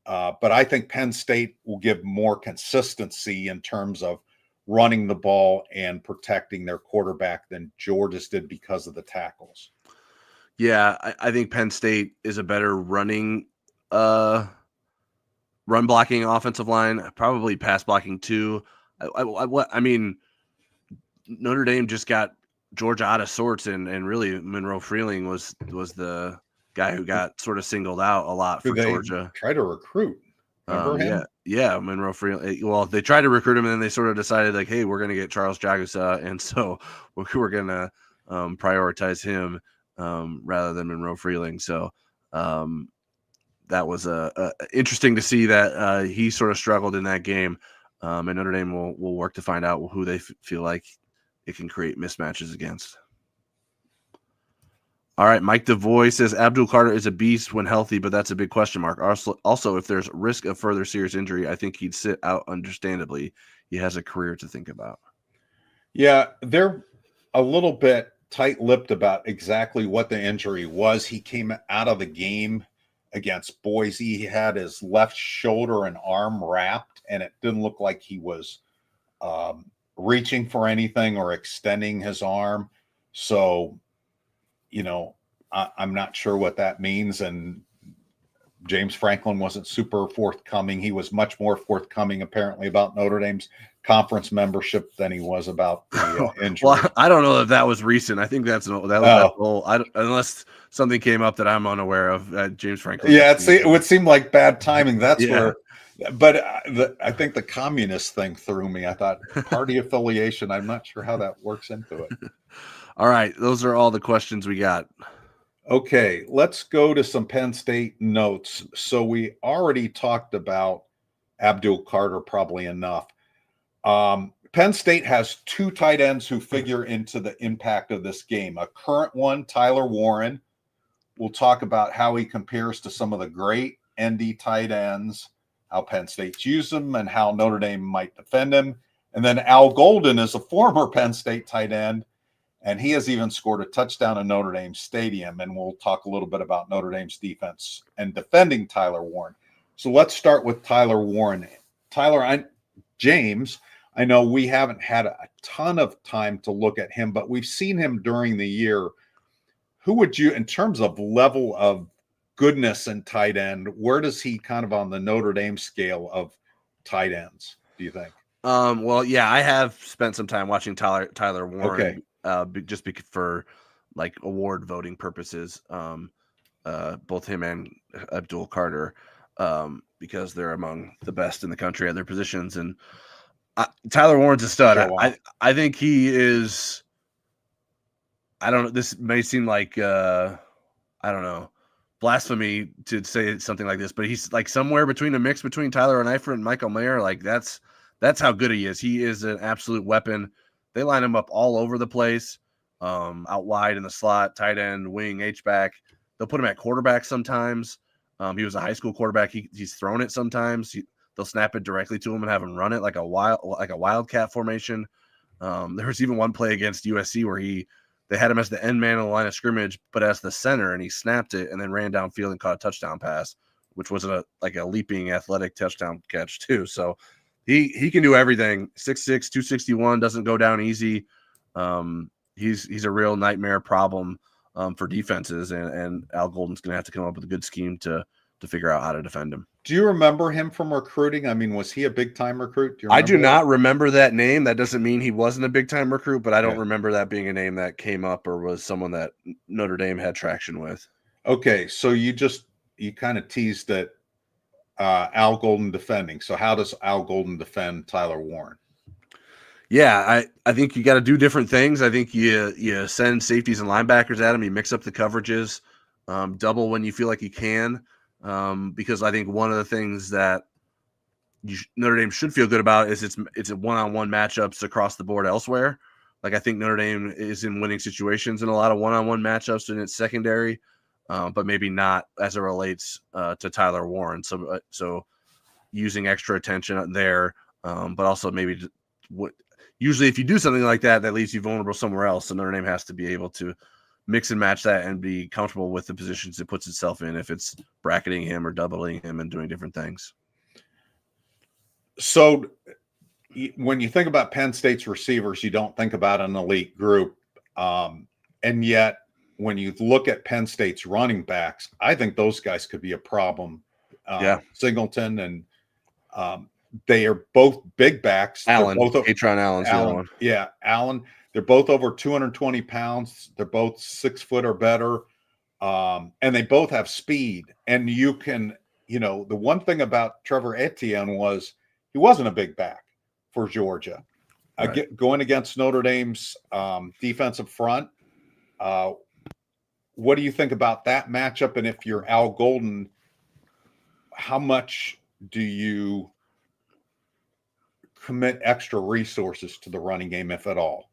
But I think Penn State will give more consistency in terms of running the ball and protecting their quarterback than Georgia's did because of the tackles. Yeah, I think Penn State is a better run blocking offensive line, probably pass blocking too. I mean, Notre Dame just got Georgia out of sorts, and really Monroe Freeling was the guy who got sort of singled out a lot for Georgia. Try to recruit. Remember him? Yeah, Monroe Freeling. Well, they tried to recruit him, and then they sort of decided like, hey, we're going to get Charles Jagusa, and so we're going to prioritize him rather than Monroe Freeling. So that was interesting to see that he sort of struggled in that game, and Notre Dame will work to find out who they feel like it can create mismatches against. All right, Mike DeVoy says Abdul Carter is a beast when healthy, but that's a big question mark. Also, if there's risk of further serious injury, I think he'd sit out understandably. He has a career to think about. Yeah, they're a little bit tight-lipped about exactly what the injury was. He came out of the game against Boise. He had his left shoulder and arm wrapped, and it didn't look like he was reaching for anything or extending his arm. So, I'm not sure what that means. And James Franklin wasn't super forthcoming. He was much more forthcoming, apparently, about Notre Dame's conference membership than he was about the injury. Well, I don't know if that was recent. I think that was old. Unless something came up that I'm unaware of. James Franklin. Yeah, it would seem like bad timing. That's where. But I think the communist thing threw me. I thought party affiliation. I'm not sure how that works into it. All right, those are all the questions we got. Okay, let's go to some Penn State notes. So we already talked about Abdul Carter probably enough. Penn State has two tight ends who figure into the impact of this game. A current one, Tyler Warren. We'll talk about how he compares to some of the great ND tight ends, how Penn State's used him, and how Notre Dame might defend him. And then Al Golden is a former Penn State tight end, and he has even scored a touchdown in Notre Dame Stadium. And we'll talk a little bit about Notre Dame's defense and defending Tyler Warren. So let's start with Tyler Warren. James, I know we haven't had a ton of time to look at him, but we've seen him during the year. Who would you, in terms of level of goodness in tight end, where does he kind of on the Notre Dame scale of tight ends, do you think? Well, yeah, I have spent some time watching Tyler Warren, just for like award voting purposes, both him and Abdul Carter, because they're among the best in the country at their positions. And Tyler Warren's a stud. I think he is. I don't know. This may seem like I don't know, blasphemy to say something like this, but he's like somewhere between a mix between Tyler Eifert and Michael Mayer. Like that's how good he is. He is an absolute weapon. They line him up all over the place, out wide in the slot, tight end, wing, H-back. They'll put him at quarterback sometimes. He was a high school quarterback. He's thrown it sometimes. They'll snap it directly to him and have him run it like a wildcat formation. There was even one play against USC where they had him as the end man on the line of scrimmage, but as the center, and he snapped it and then ran downfield and caught a touchdown pass, which was a leaping athletic touchdown catch too. So he can do everything. 6'6", 261, doesn't go down easy. He's a real nightmare problem for defenses, and Al Golden's going to have to come up with a good scheme to figure out how to defend him. Do you remember him from recruiting? I mean, was he a big time recruit? I do not remember that name. That doesn't mean he wasn't a big time recruit, but I don't remember that being a name that came up or was someone that Notre Dame had traction with. Okay, so you kind of teased that Al Golden defending. So how does Al Golden defend Tyler Warren? Yeah, I think you got to do different things. I think you send safeties and linebackers at him. You mix up the coverages, double when you feel like you can, because I think one of the things that Notre Dame should feel good about is it's a one-on-one matchups across the board elsewhere. Like, I think Notre Dame is in winning situations in a lot of one-on-one matchups in its secondary, but maybe not as it relates to Tyler Warren. So using extra attention there, but also maybe usually if you do something like that, that leaves you vulnerable somewhere else. So Notre Dame has to be able to mix and match that and be comfortable with the positions it puts itself in, if it's bracketing him or doubling him and doing different things. So when you think about Penn State's receivers, you don't think about an elite group. And yet when you look at Penn State's running backs, I think those guys could be a problem. Singleton and they are both big backs. Allen's the other one. Yeah, Allen. They're both over 220 pounds. They're both 6 foot or better. And they both have speed. And you can, the one thing about Trevor Etienne was he wasn't a big back for Georgia. Right. Going against Notre Dame's defensive front, what do you think about that matchup? And if you're Al Golden, how much do you commit extra resources to the running game, if at all?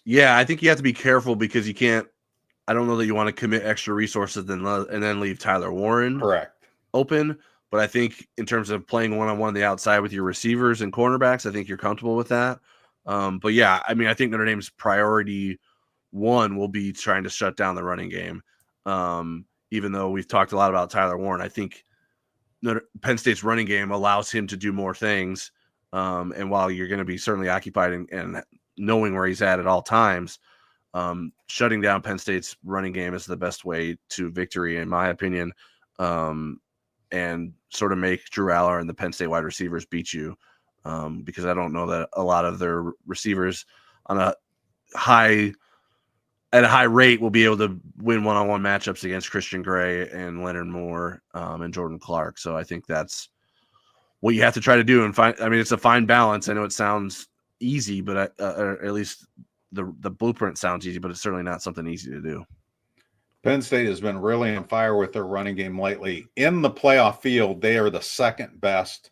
Yeah, I think you have to be careful because you can't. I don't know that you want to commit extra resources and then leave Tyler Warren open. But I think in terms of playing one-on-one on the outside with your receivers and cornerbacks, I think you're comfortable with that. But yeah, I mean, I think Notre Dame's priority one will be trying to shut down the running game. Even though we've talked a lot about Tyler Warren, I think Penn State's running game allows him to do more things. And while you're going to be certainly occupied and knowing where he's at all times, shutting down Penn State's running game is the best way to victory, in my opinion. And sort of make Drew Aller and the Penn State wide receivers beat you, because I don't know that a lot of their receivers at a high rate will be able to win one-on-one matchups against Christian Gray and Leonard Moore and Jordan Clark. So I think that's what you have to try to do and find. I mean, it's a fine balance. I know it sounds easy, but or at least the blueprint sounds easy, but it's certainly not something easy to do. Penn State has been really on fire with their running game lately. In the playoff field, they are the second best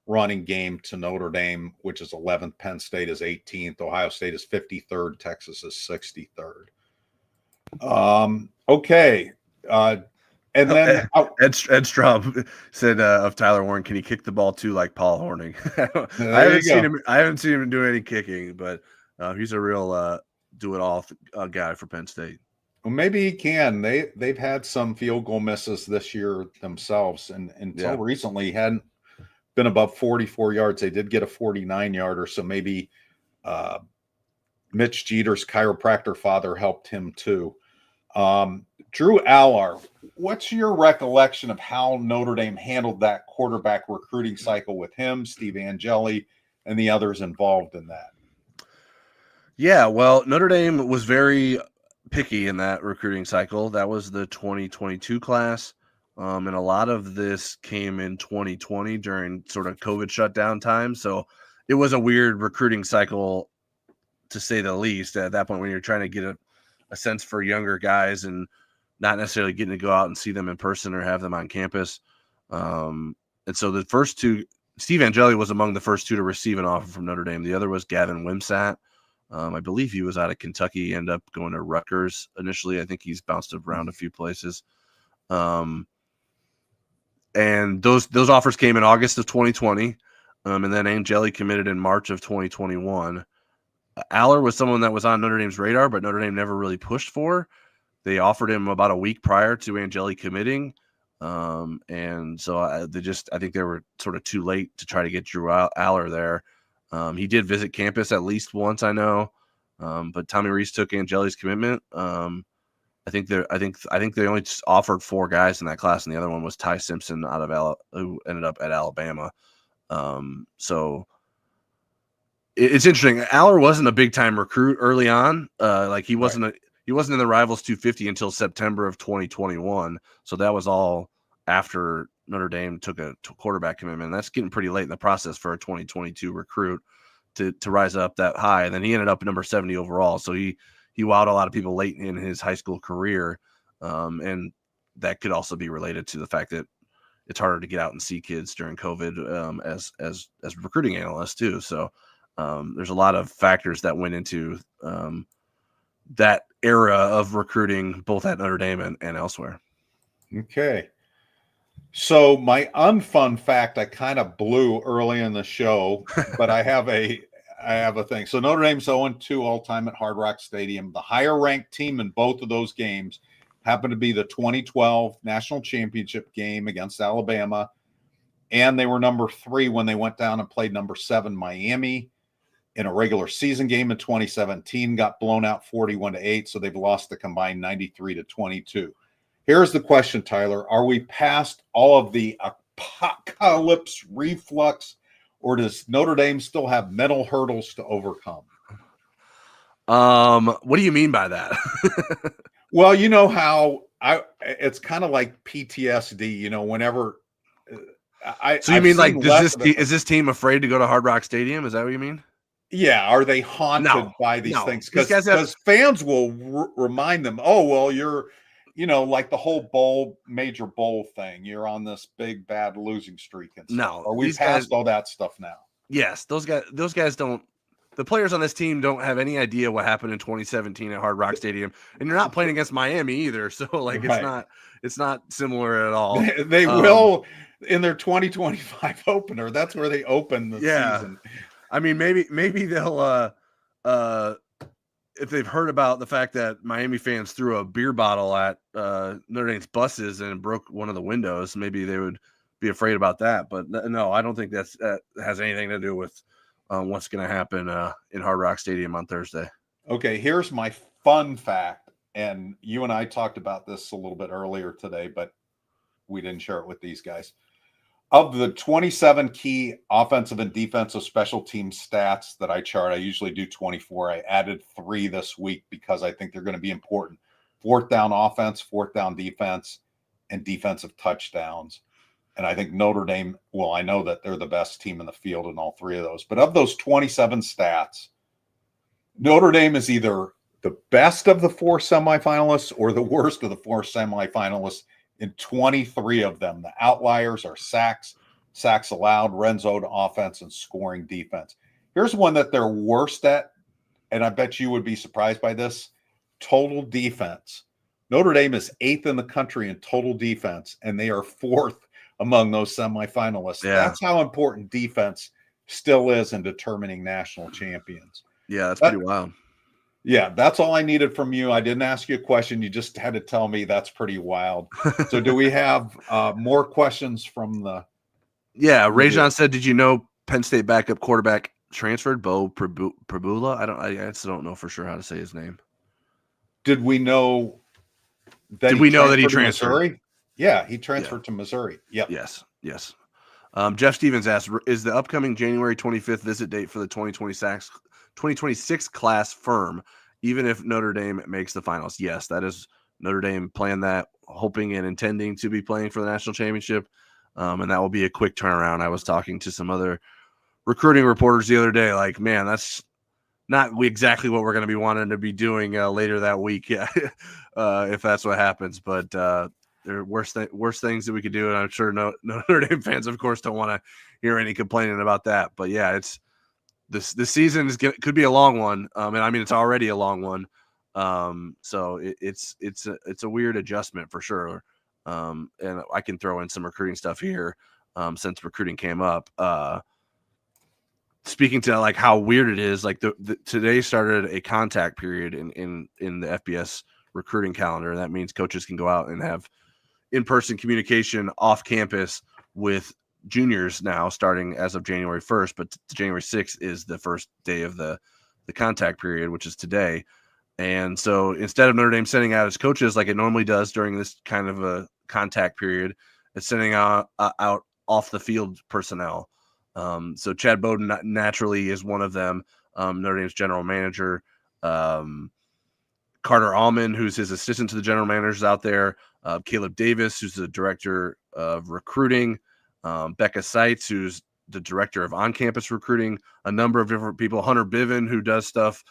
running game to Notre Dame, which is 11th. Penn State is 18th. Ohio State is 53rd. Texas is 63rd. Okay. And then Ed Straub said of Tyler Warren, can he kick the ball too like Paul Hornung? I haven't seen him do any kicking, but he's a real do-it-all guy for Penn State. Well, maybe he can. They've had some field goal misses this year themselves, and until recently he hadn't been above 44 yards. They did get a 49-yarder, so maybe Mitch Jeter's chiropractor father helped him too. Drew Aller, what's your recollection of how Notre Dame handled that quarterback recruiting cycle with him, Steve Angeli, and the others involved in that? Yeah, well, Notre Dame was very picky in that recruiting cycle. That was the 2022 class. And a lot of this came in 2020 during sort of COVID shutdown time. So it was a weird recruiting cycle, to say the least, at that point when you're trying to get a sense for younger guys and not necessarily getting to go out and see them in person or have them on campus. And so the first two, Steve Angeli was among the first two to receive an offer from Notre Dame. The other was Gavin Wimsatt. I believe he was out of Kentucky. He ended up going to Rutgers initially. I think he's bounced around a few places. And those offers came in August of 2020. And then Angeli committed in March of 2021. Aller was someone that was on Notre Dame's radar, but Notre Dame never really pushed for. They offered him about a week prior to Angeli committing. And so I think they were sort of too late to try to get Drew Aller there. He did visit campus at least once, I know. But Tommy Rees took Angeli's commitment. I think they only just offered 4 guys in that class, and the other one was Ty Simpson who ended up at Alabama. So it's interesting. Aller wasn't a big time recruit early on. He wasn't he wasn't in the Rivals 250 until September of 2021. So that was all after Notre Dame took a quarterback commitment. That's getting pretty late in the process for a 2022 recruit to rise up that high. And then he ended up at number 70 overall. So he wowed a lot of people late in his high school career. And that could also be related to the fact that it's harder to get out and see kids during COVID as recruiting analysts too. So there's a lot of factors that went into that era of recruiting, both at Notre Dame and elsewhere. Okay. So my unfun fact I kind of blew early in the show, but I have a thing. So Notre Dame's 0-2 all-time at Hard Rock Stadium. The higher-ranked team in both of those games happened to be the 2012 national championship game against Alabama, and they were number 3 when they went down and played number 7 Miami in a regular season game in 2017. Got blown out 41-8, so they've lost the combined 93-22. Here's the question, Tyler. Are we past all of the apocalypse reflux, or does Notre Dame still have mental hurdles to overcome? What do you mean by that? Well, you know how it's kind of like PTSD, whenever So you mean like, is this team afraid to go to Hard Rock Stadium? Is that what you mean? Yeah. Are they haunted by these things? Because fans will remind them, oh, well, you're, like the whole major bowl thing. You're on this big, bad losing streak and stuff. No. Are we past all that stuff now? Yes. Those guys don't. The players on this team don't have any idea what happened in 2017 at Hard Rock Stadium, and you're not playing against Miami either. So it's not similar at all. They will in their 2025 opener. That's where they open the season. I mean, maybe they'll if they've heard about the fact that Miami fans threw a beer bottle at Notre Dame's buses and broke one of the windows, maybe they would be afraid about that. But no, I don't think that has anything to do with what's going to happen in Hard Rock Stadium on Thursday. Okay, here's my fun fact, and you and I talked about this a little bit earlier today, but we didn't share it with these guys. Of the 27 key offensive and defensive special team stats that I chart, I usually do 24. I added 3 this week because I think they're going to be important. 4th down offense, 4th down defense, and defensive touchdowns. And I think Notre Dame, well, I know that they're the best team in the field in all 3 of those. But of those 27 stats, Notre Dame is either the best of the 4 semifinalists or the worst of the 4 semifinalists in 23 of them. The outliers are sacks allowed, red zone offense, and scoring defense. Here's one that they're worst at, and I bet you would be surprised by this: total defense. Notre Dame is 8th in the country in total defense, and they are 4th among those semifinalists. Yeah. That's how important defense still is in determining national champions. Yeah, that's pretty wild. Yeah, that's all I needed from you. I didn't ask you a question. You just had to tell me that's pretty wild. So do we have more questions from the – Yeah, Rajon said, did you know Penn State backup quarterback transferred, Bo Prabula? I still don't know for sure how to say his name. Did we know that he transferred? Missouri? Yeah, he transferred to Missouri. Yep. Yes. Jeff Stevens asked, is the upcoming January 25th visit date for the 2026 class firm, even if Notre Dame makes the finals? Yes, that is Notre Dame planned that, hoping and intending to be playing for the national championship. And that will be a quick turnaround. I was talking to some other recruiting reporters the other day, like, man, that's not exactly what we're going to be wanting to be doing later that week. Yeah. If that's what happens, but there are worse things that we could do. And I'm sure Notre Dame fans, of course, don't want to hear any complaining about that, but yeah, it's, This season could be a long one, and I mean it's already a long one. So it's a weird adjustment for sure. And I can throw in some recruiting stuff here since recruiting came up. Speaking to like how weird it is, like today started a contact period in the FBS recruiting calendar. That means coaches can go out and have in-person communication off campus with juniors now, starting as of January 1st, but January 6th is the first day of the contact period, which is today. And so instead of Notre Dame sending out its coaches like it normally does during this kind of a contact period, it's sending out off the field personnel. So Chad Bowden naturally is one of them. Notre Dame's general manager, Carter Allman, who's his assistant to the general managers out there, Caleb Davis, who's the director of recruiting, Becca Seitz, who's the director of on-campus recruiting, a number of different people, Hunter Biven, who does stuff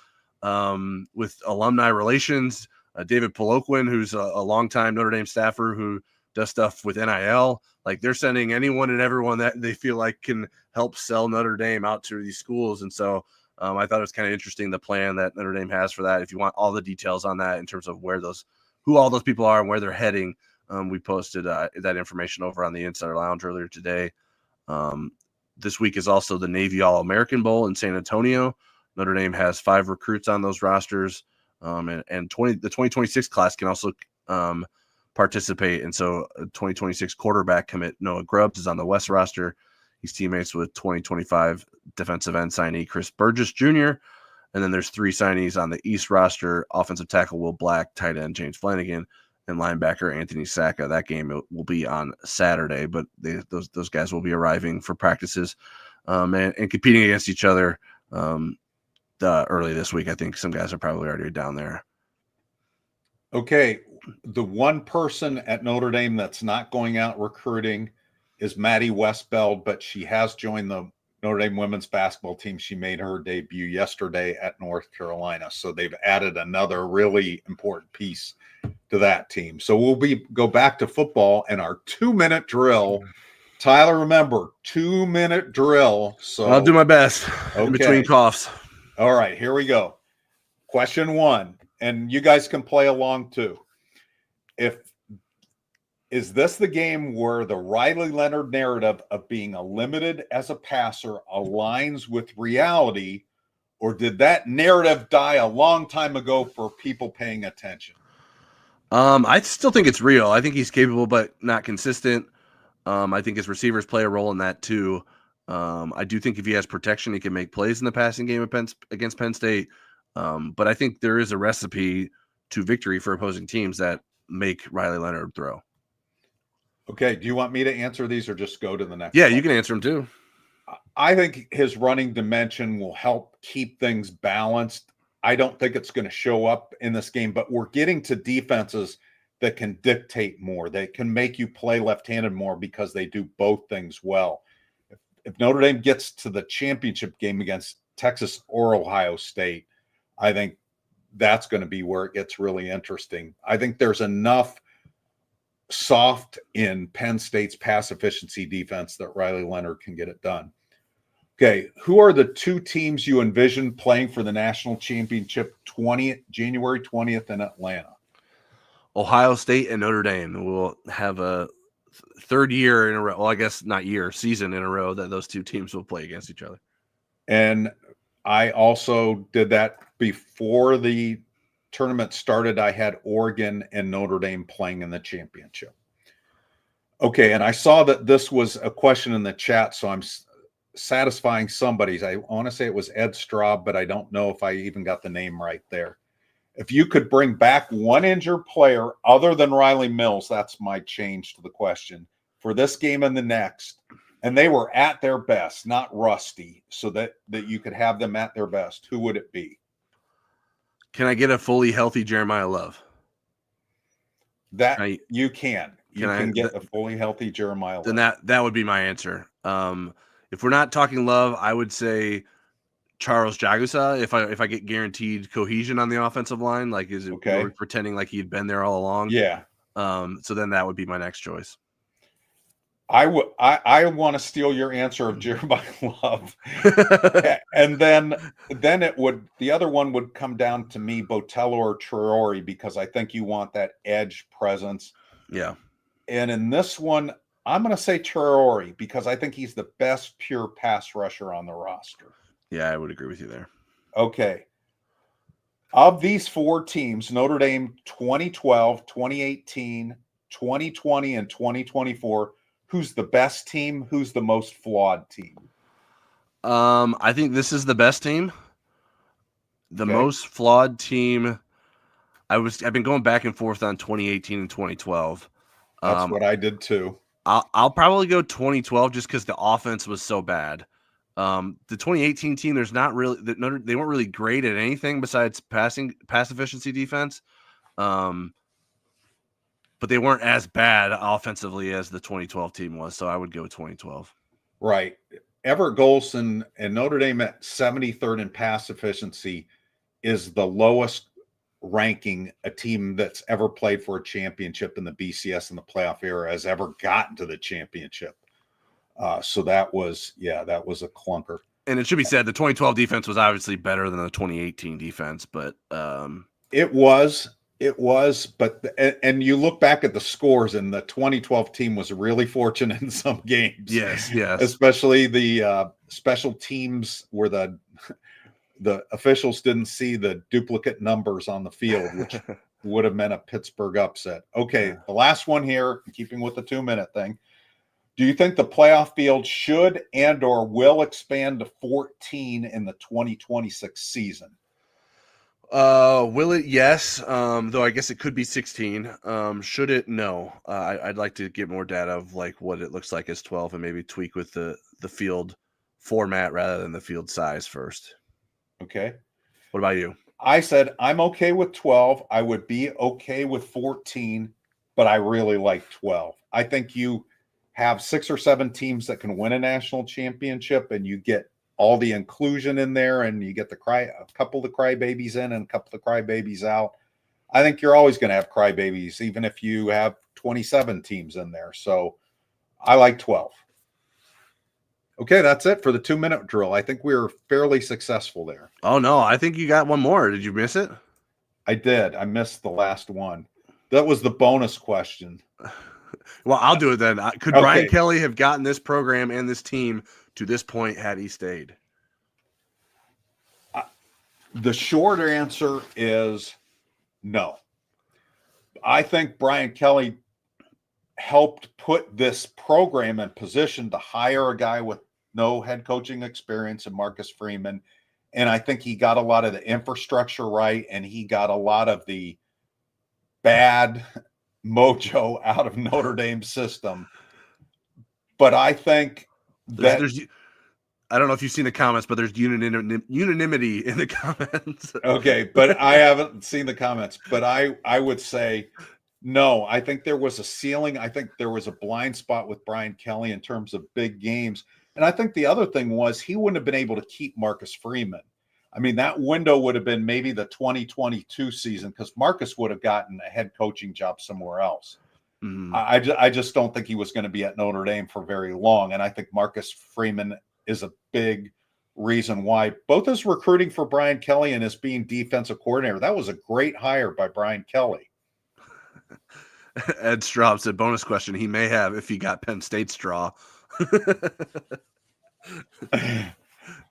with alumni relations, David Poloquin, who's a longtime Notre Dame staffer who does stuff with NIL. Like, they're sending anyone and everyone that they feel like can help sell Notre Dame out to these schools. And so I thought it was kind of interesting, the plan that Notre Dame has for that. If you want all the details on that in terms of who all those people are and where they're heading, we posted that information over on the Insider Lounge earlier today. This week is also the Navy All-American Bowl in San Antonio. Notre Dame has 5 recruits on those rosters, and the 2026 class can also participate. And so 2026 quarterback commit Noah Grubbs is on the West roster. He's teammates with 2025 defensive end signee Chris Burgess Jr. And then there's 3 signees on the East roster: offensive tackle Will Black, tight end James Flanagan, and linebacker Anthony Sacca. That game will be on Saturday, but those guys will be arriving for practices and competing against each other early this week. I think some guys are probably already down there. Okay, the one person at Notre Dame that's not going out recruiting is Maddie Westbeld, but she has joined the Notre Dame women's basketball team. She made her debut yesterday at North Carolina, so they've added another really important piece to that team. So we'll go back to football and our 2-minute drill. Tyler, remember, 2-minute drill. So I'll do my best in between coughs. All right, here we go. Question 1, and you guys can play along too. Is this the game where the Riley Leonard narrative of being limited as a passer aligns with reality, or did that narrative die a long time ago for people paying attention? I still think it's real. I think he's capable, but not consistent. I think his receivers play a role in that too. I do think if he has protection, he can make plays in the passing game against Penn State. But I think there is a recipe to victory for opposing teams that make Riley Leonard throw. Okay, do you want me to answer these or just go to the next? Yeah, you can answer them too. I think his running dimension will help keep things balanced. I don't think it's going to show up in this game, but we're getting to defenses that can dictate more. They can make you play left-handed more because they do both things well. If Notre Dame gets to the championship game against Texas or Ohio State, I think that's going to be where it gets really interesting. I think there's enough soft in Penn State's pass efficiency defense that Riley Leonard can get it done. Okay, who are the 2 teams you envision playing for the national championship January 20th in Atlanta? Ohio State and Notre Dame will have a third year in a row. Well, I guess not year, season in a row that those 2 teams will play against each other. And I also did that before the tournament started. I had Oregon and Notre Dame playing in the championship. Okay, and I saw that this was a question in the chat, so I'm satisfying somebody's. I want to say it was Ed Straub, but I don't know if I even got the name right there. If you could bring back one injured player other than Riley Mills, that's my change to the question, for this game and the next, and they were at their best, not rusty, so that you could have them at their best, who would it be? Can I get a fully healthy Jeremiah Love? You can. You can get a fully healthy Jeremiah Love. Then that would be my answer. If we're not talking Love, I would say Charles Jagusa. If I get guaranteed cohesion on the offensive line, like is it okay? Pretending like he'd been there all along? Yeah. So then that would be my next choice. I want to steal your answer of Jeremiah Love, and then the other one would come down to me, Botello or Traore, because I think you want that edge presence. Yeah. And in this one, I'm going to say Traore because I think he's the best pure pass rusher on the roster. Yeah, I would agree with you there. Okay. Of these 4 teams, Notre Dame 2012, 2018, 2020, and 2024. Who's the best team? Who's the most flawed team? I think this is the best team. The most flawed team I've been going back and forth on 2018 and 2012. That's what I did too. I'll probably go 2012 just because the offense was so bad. The 2018 team, there's not really they weren't really great at anything besides pass efficiency defense. But they weren't as bad offensively as the 2012 team was. So I would go 2012. Right. Everett Golson and Notre Dame at 73rd in pass efficiency is the lowest ranking a team that's ever played for a championship in the BCS in the playoff era has ever gotten to the championship. So that was a clunker. And it should be said the 2012 defense was obviously better than the 2018 defense, but it was, but and you look back at the scores, and the 2012 team was really fortunate in some games. Yes, especially the special teams where the officials didn't see the duplicate numbers on the field, which would have meant a Pittsburgh upset. Okay, the last one here, keeping with the 2-minute thing. Do you think the playoff field should and or will expand to 14 in the 2026 season? Will it? Yes. Though I guess it could be 16. Should it? No. I'd like to get more data of like what it looks like as 12 and maybe tweak with the field format rather than the field size first. Okay. What about you? I said I'm okay with 12. I would be okay with 14, but I really like 12. I think you have 6 or 7 teams that can win a national championship, and you get all the inclusion in there, and you get a couple of the crybabies in and a couple of the crybabies out. I think you're always going to have crybabies, even if you have 27 teams in there. So I like 12. Okay, that's it for the 2-minute drill. I think we were fairly successful there. Oh, no, I think you got one more. Did you miss it? I did. I missed the last one. That was the bonus question. Well, I'll do it then. Could Brian Kelly have gotten this program and this team to this point had he stayed? The short answer is no. I think Brian Kelly helped put this program in position to hire a guy with no head coaching experience in Marcus Freeman. And I think he got a lot of the infrastructure right, and he got a lot of the bad mojo out of Notre Dame's system. But I think that I don't know if you've seen the comments, but there's unanimity in the comments. Okay, but I haven't seen the comments. But I would say no. I think there was a ceiling. I think there was a blind spot with Brian Kelly in terms of big games. And I think the other thing was he wouldn't have been able to keep Marcus Freeman. I mean, that window would have been maybe the 2022 season because Marcus would have gotten a head coaching job somewhere else. Mm-hmm. I just don't think he was going to be at Notre Dame for very long. And I think Marcus Freeman is a big reason why, both as recruiting for Brian Kelly and as being defensive coordinator. That was a great hire by Brian Kelly. Ed Straub said, bonus question, he may have if he got Penn State straw.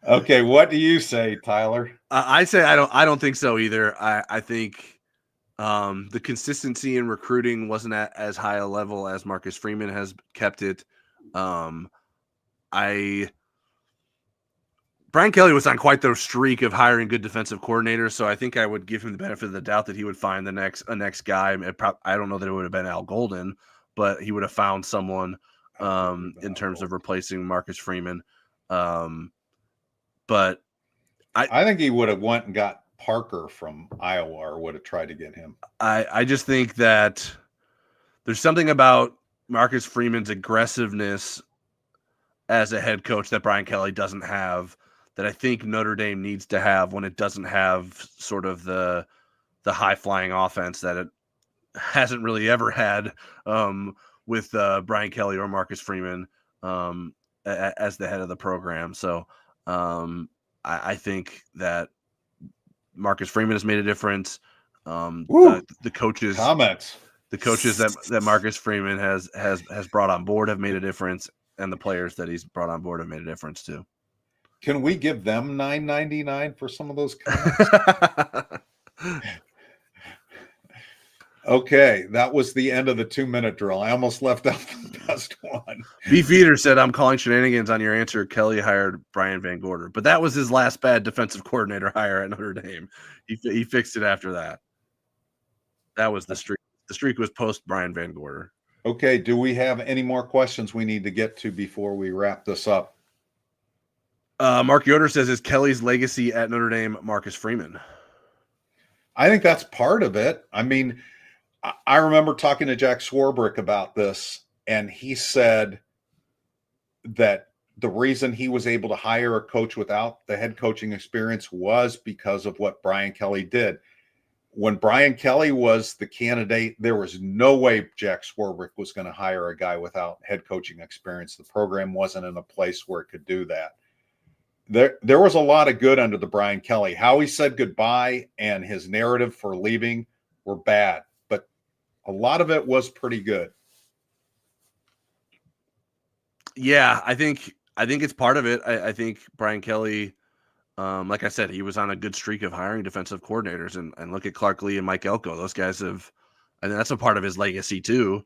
Okay, what do you say, Tyler? I say I don't think so either. I think the consistency in recruiting wasn't at as high a level as Marcus Freeman has kept it. Brian Kelly was on quite the streak of hiring good defensive coordinators, so I think I would give him the benefit of the doubt that he would find a next guy. I don't know that it would have been Al Golden, but he would have found someone in terms of replacing Marcus Freeman. But I think he would have went and got Parker from Iowa, or would have tried to get him. I just think that there's something about Marcus Freeman's aggressiveness as a head coach that Brian Kelly doesn't have, that I think Notre Dame needs to have when it doesn't have sort of the high-flying offense that it hasn't really ever had with Brian Kelly or Marcus Freeman as the head of the program. So I think that Marcus Freeman has made a difference. The coaches that Marcus Freeman has brought on board have made a difference, and the players that he's brought on board have made a difference too. Can we give them $9.99 for some of those comments? Okay, that was the end of the 2-minute drill. I almost left out the best one. Beef Eater said, I'm calling shenanigans on your answer. Kelly hired Brian Van Gorder. But that was his last bad defensive coordinator hire at Notre Dame. He fixed it after that. That was the streak. The streak was post Brian Van Gorder. Okay. Do we have any more questions we need to get to before we wrap this up? Mark Yoder says, is Kelly's legacy at Notre Dame Marcus Freeman? I think that's part of it. I mean, I remember talking to Jack Swarbrick about this, and he said that the reason he was able to hire a coach without the head coaching experience was because of what Brian Kelly did. When Brian Kelly was the candidate, there was no way Jack Swarbrick was going to hire a guy without head coaching experience. The program wasn't in a place where it could do that. There was a lot of good under the Brian Kelly. How he said goodbye and his narrative for leaving were bad, but a lot of it was pretty good. Yeah, I think it's part of it. I think Brian Kelly, like I said, he was on a good streak of hiring defensive coordinators, and look at Clark Lee and Mike Elko. Those guys have, and that's a part of his legacy too.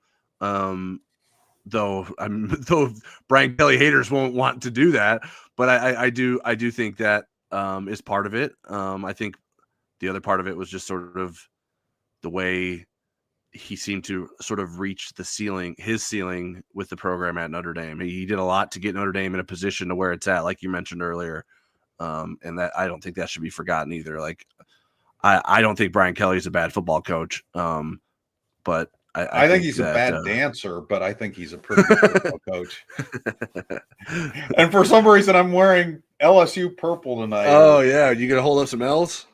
Though Brian Kelly haters won't want to do that, but I do think that is part of it. I think the other part of it was just sort of the way he seemed to sort of reach his ceiling with the program at Notre Dame. He did a lot to get Notre Dame in a position to where it's at, like you mentioned earlier. And that I don't think that should be forgotten either. Like, I don't think Brian Kelly's a bad football coach. But I think he's a bad dancer, but I think he's a pretty good football coach. And for some reason, I'm wearing LSU purple tonight. Oh, yeah. You going to hold up some L's?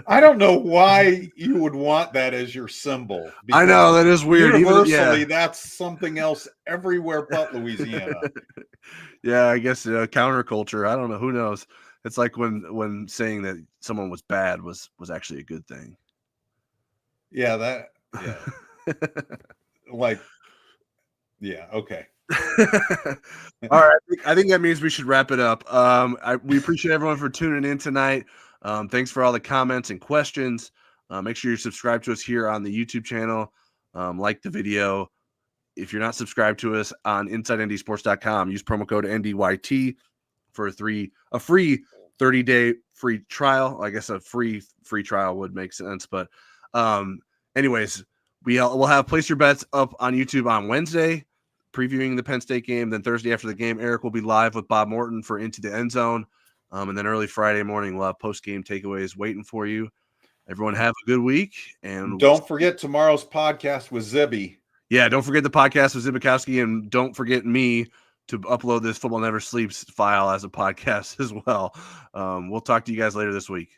I don't know why you would want that as your symbol. I know, that is weird. Universally, that's something else everywhere but Louisiana. Yeah, I guess counterculture. I don't know. Who knows? It's like when saying that someone was bad was actually a good thing. Yeah, like, yeah, okay. All right, I think that means we should wrap it up. We appreciate everyone for tuning in tonight. Thanks for all the comments and questions. Make sure you're subscribed to us here on the YouTube channel. Like the video. If you're not subscribed to us on InsideNDSports.com, use promo code NDYT for a free 30-day free trial. I guess a free trial would make sense. But anyways, we'll have Place Your Bets up on YouTube on Wednesday, previewing the Penn State game. Then Thursday after the game, Eric will be live with Bob Morton for Into the End Zone. And then early Friday morning, we'll have post-game takeaways waiting for you. Everyone have a good week. And don't forget tomorrow's podcast with Zibby. Yeah, don't forget the podcast with Zibikowski, and don't forget me to upload this Football Never Sleeps file as a podcast as well. We'll talk to you guys later this week.